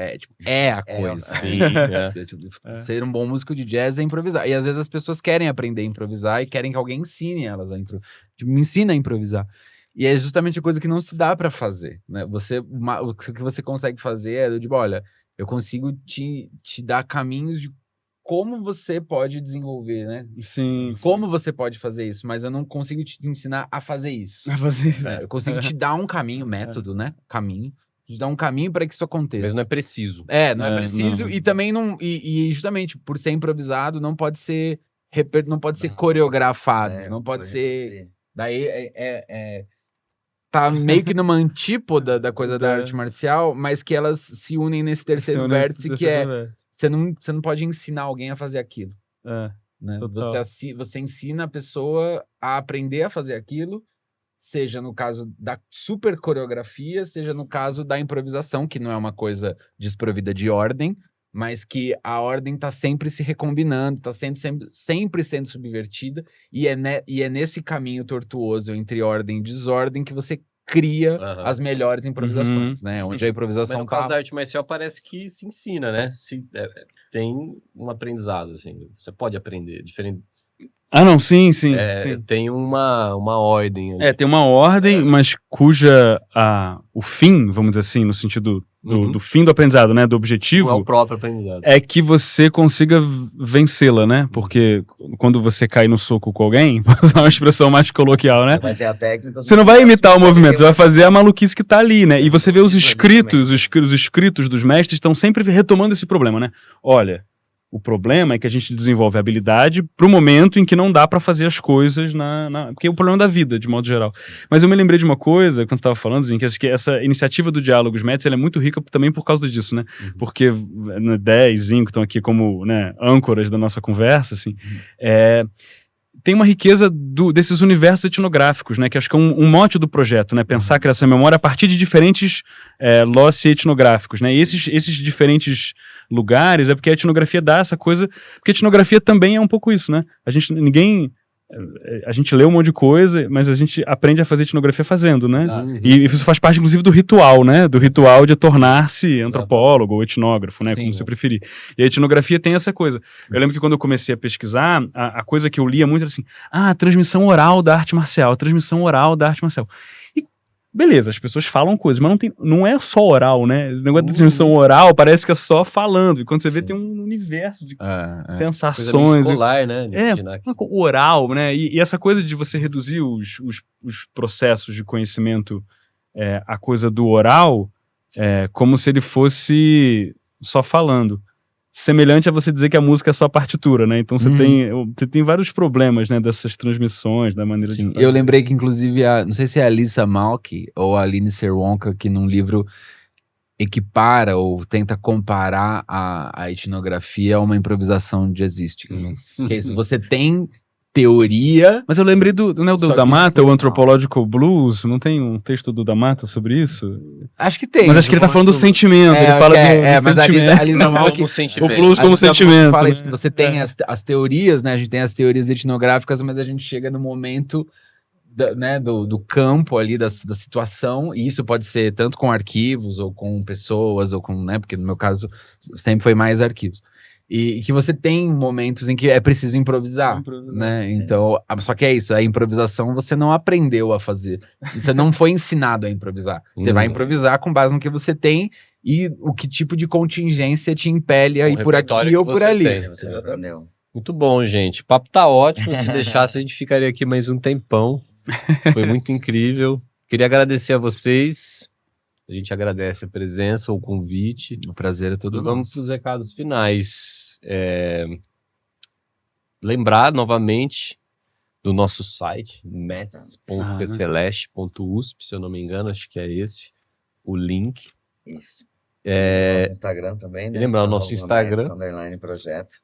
é a coisa. Ser um bom músico de jazz é improvisar. E às vezes as pessoas querem aprender a improvisar e querem que alguém ensine elas a improvisar. Me ensina a improvisar. E é justamente a coisa que não se dá para fazer, né? O que você consegue fazer é olha, eu consigo te dar caminhos de como você pode desenvolver, né? Como você pode fazer isso, mas eu não consigo te ensinar a fazer isso. Eu consigo te dar um caminho, método, né? Caminho. Te dar um caminho para que isso aconteça. Mas não é preciso. Não é preciso. E também não... E justamente por ser improvisado, não pode ser coreografado. Não pode ser... Daí tá meio que numa antípoda da coisa da arte marcial, mas que elas se unem nesse terceiro vértice, que você não pode ensinar alguém a fazer aquilo. Né? Você ensina a pessoa a aprender a fazer aquilo, seja no caso da super coreografia, seja no caso da improvisação, que não é uma coisa desprovida de ordem, mas que a ordem está sempre se recombinando, está sempre sendo subvertida, e é nesse caminho tortuoso entre ordem e desordem que você cria as melhores improvisações, né? Onde a improvisação... Mas no caso da arte marcial parece que se ensina, né? Tem um aprendizado, assim, você pode aprender, diferente... Ah, não, sim. Tem uma ordem. Ali. Tem uma ordem, mas o fim, vamos dizer assim, no sentido do fim do aprendizado, né, do objetivo, Não é o próprio aprendizado. é que você consiga vencê-la, né? Porque quando você cai no soco com alguém, vou usar uma expressão mais coloquial, né? Vai ter a técnica. Você não vai imitar o movimento, você vai fazer a maluquice que tá ali, né? E você vê os escritos dos mestres estão sempre retomando esse problema, né? Olha, o problema é que a gente desenvolve a habilidade pro momento em que não dá para fazer as coisas porque é o problema da vida, de modo geral. Mas eu me lembrei de uma coisa, quando você estava falando, assim, que acho que essa iniciativa do Diálogos Métis, ela é muito rica também por causa disso, né? Porque 10, 5 que estão aqui como, né, âncoras da nossa conversa, assim, tem uma riqueza desses universos etnográficos, né, que acho que é um mote do projeto, né, pensar a criação e memória a partir de diferentes loci etnográficos, né, e esses diferentes lugares é porque a etnografia dá essa coisa, porque a etnografia também é um pouco isso, né, a gente lê um monte de coisa, mas a gente aprende a fazer etnografia fazendo, né? E isso faz parte, inclusive, do ritual, né? Do ritual de tornar-se antropólogo ou etnógrafo, né? Sim, como você preferir. E a etnografia tem essa coisa. Eu lembro que quando eu comecei a pesquisar, a coisa que eu lia muito era assim, transmissão oral da arte marcial, transmissão oral da arte marcial. E beleza, as pessoas falam coisas, mas não é só oral, né? Esse negócio de transmissão oral parece que é só falando. E quando você vê, tem um universo de sensações. Coisa né? Oral, né? E essa coisa de você reduzir os processos de conhecimento à coisa do oral, como se ele fosse só falando. Semelhante a você dizer que a música é só a partitura, né? Então você tem vários problemas, né, dessas transmissões, da maneira de fazer. Eu lembrei que, inclusive, não sei se é a Lisa Malky ou a Aline Serwonka, que num livro equipara ou tenta comparar a etnografia a uma improvisação jazzística. Que é isso, você tem teoria... Mas eu lembrei do Da Mata, o Anthropological Blues, não tem um texto do Da Mata sobre isso? Acho que tem. Mas acho que ele tá falando do sentimento, ele fala do mas sentimento. A Lisa Malky, o blues como sentimento. Fala isso, que você tem as teorias, né, a gente tem as teorias etnográficas, mas a gente chega no momento do campo ali, da situação, e isso pode ser tanto com arquivos, ou com pessoas, ou com, né, porque no meu caso sempre foi mais arquivos. E que você tem momentos em que é preciso improvisar, né? Então, só que é isso, a improvisação você não aprendeu a fazer. Você não foi ensinado a improvisar. Você vai improvisar com base no que você tem e o que tipo de contingência te impele a ir por aqui ou por ali. Muito bom, gente. O papo tá ótimo. Se deixasse, a gente ficaria aqui mais um tempão. Foi muito incrível. Queria agradecer a vocês. A gente agradece a presença, o convite. O prazer é todo nosso. Vamos para os recados finais. Lembrar novamente do nosso site, mets.pfeleste.usp, se eu não me engano, acho que é esse o link. Isso. Nosso Instagram também, né? Lembrar o nosso Instagram. _projeto.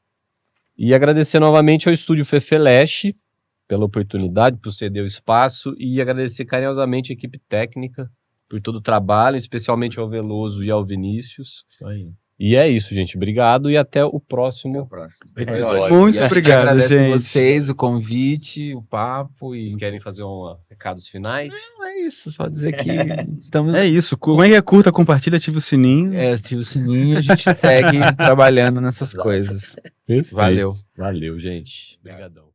E agradecer novamente ao Estúdio Fefeleste pela oportunidade, por ceder o espaço, e agradecer carinhosamente a equipe técnica por todo o trabalho, especialmente ao Veloso e ao Vinícius. Isso aí. E é isso, gente. Obrigado e até o próximo episódio. Muito obrigado, agradeço gente. Vocês, o convite, o papo. Vocês querem fazer recados finais? Não, é isso. Só dizer que estamos... É isso. Como é que é? Curta, compartilha, ativa o sininho. Ativa o sininho e a gente segue trabalhando nessas coisas. Perfeito. Valeu. Valeu, gente. Obrigadão.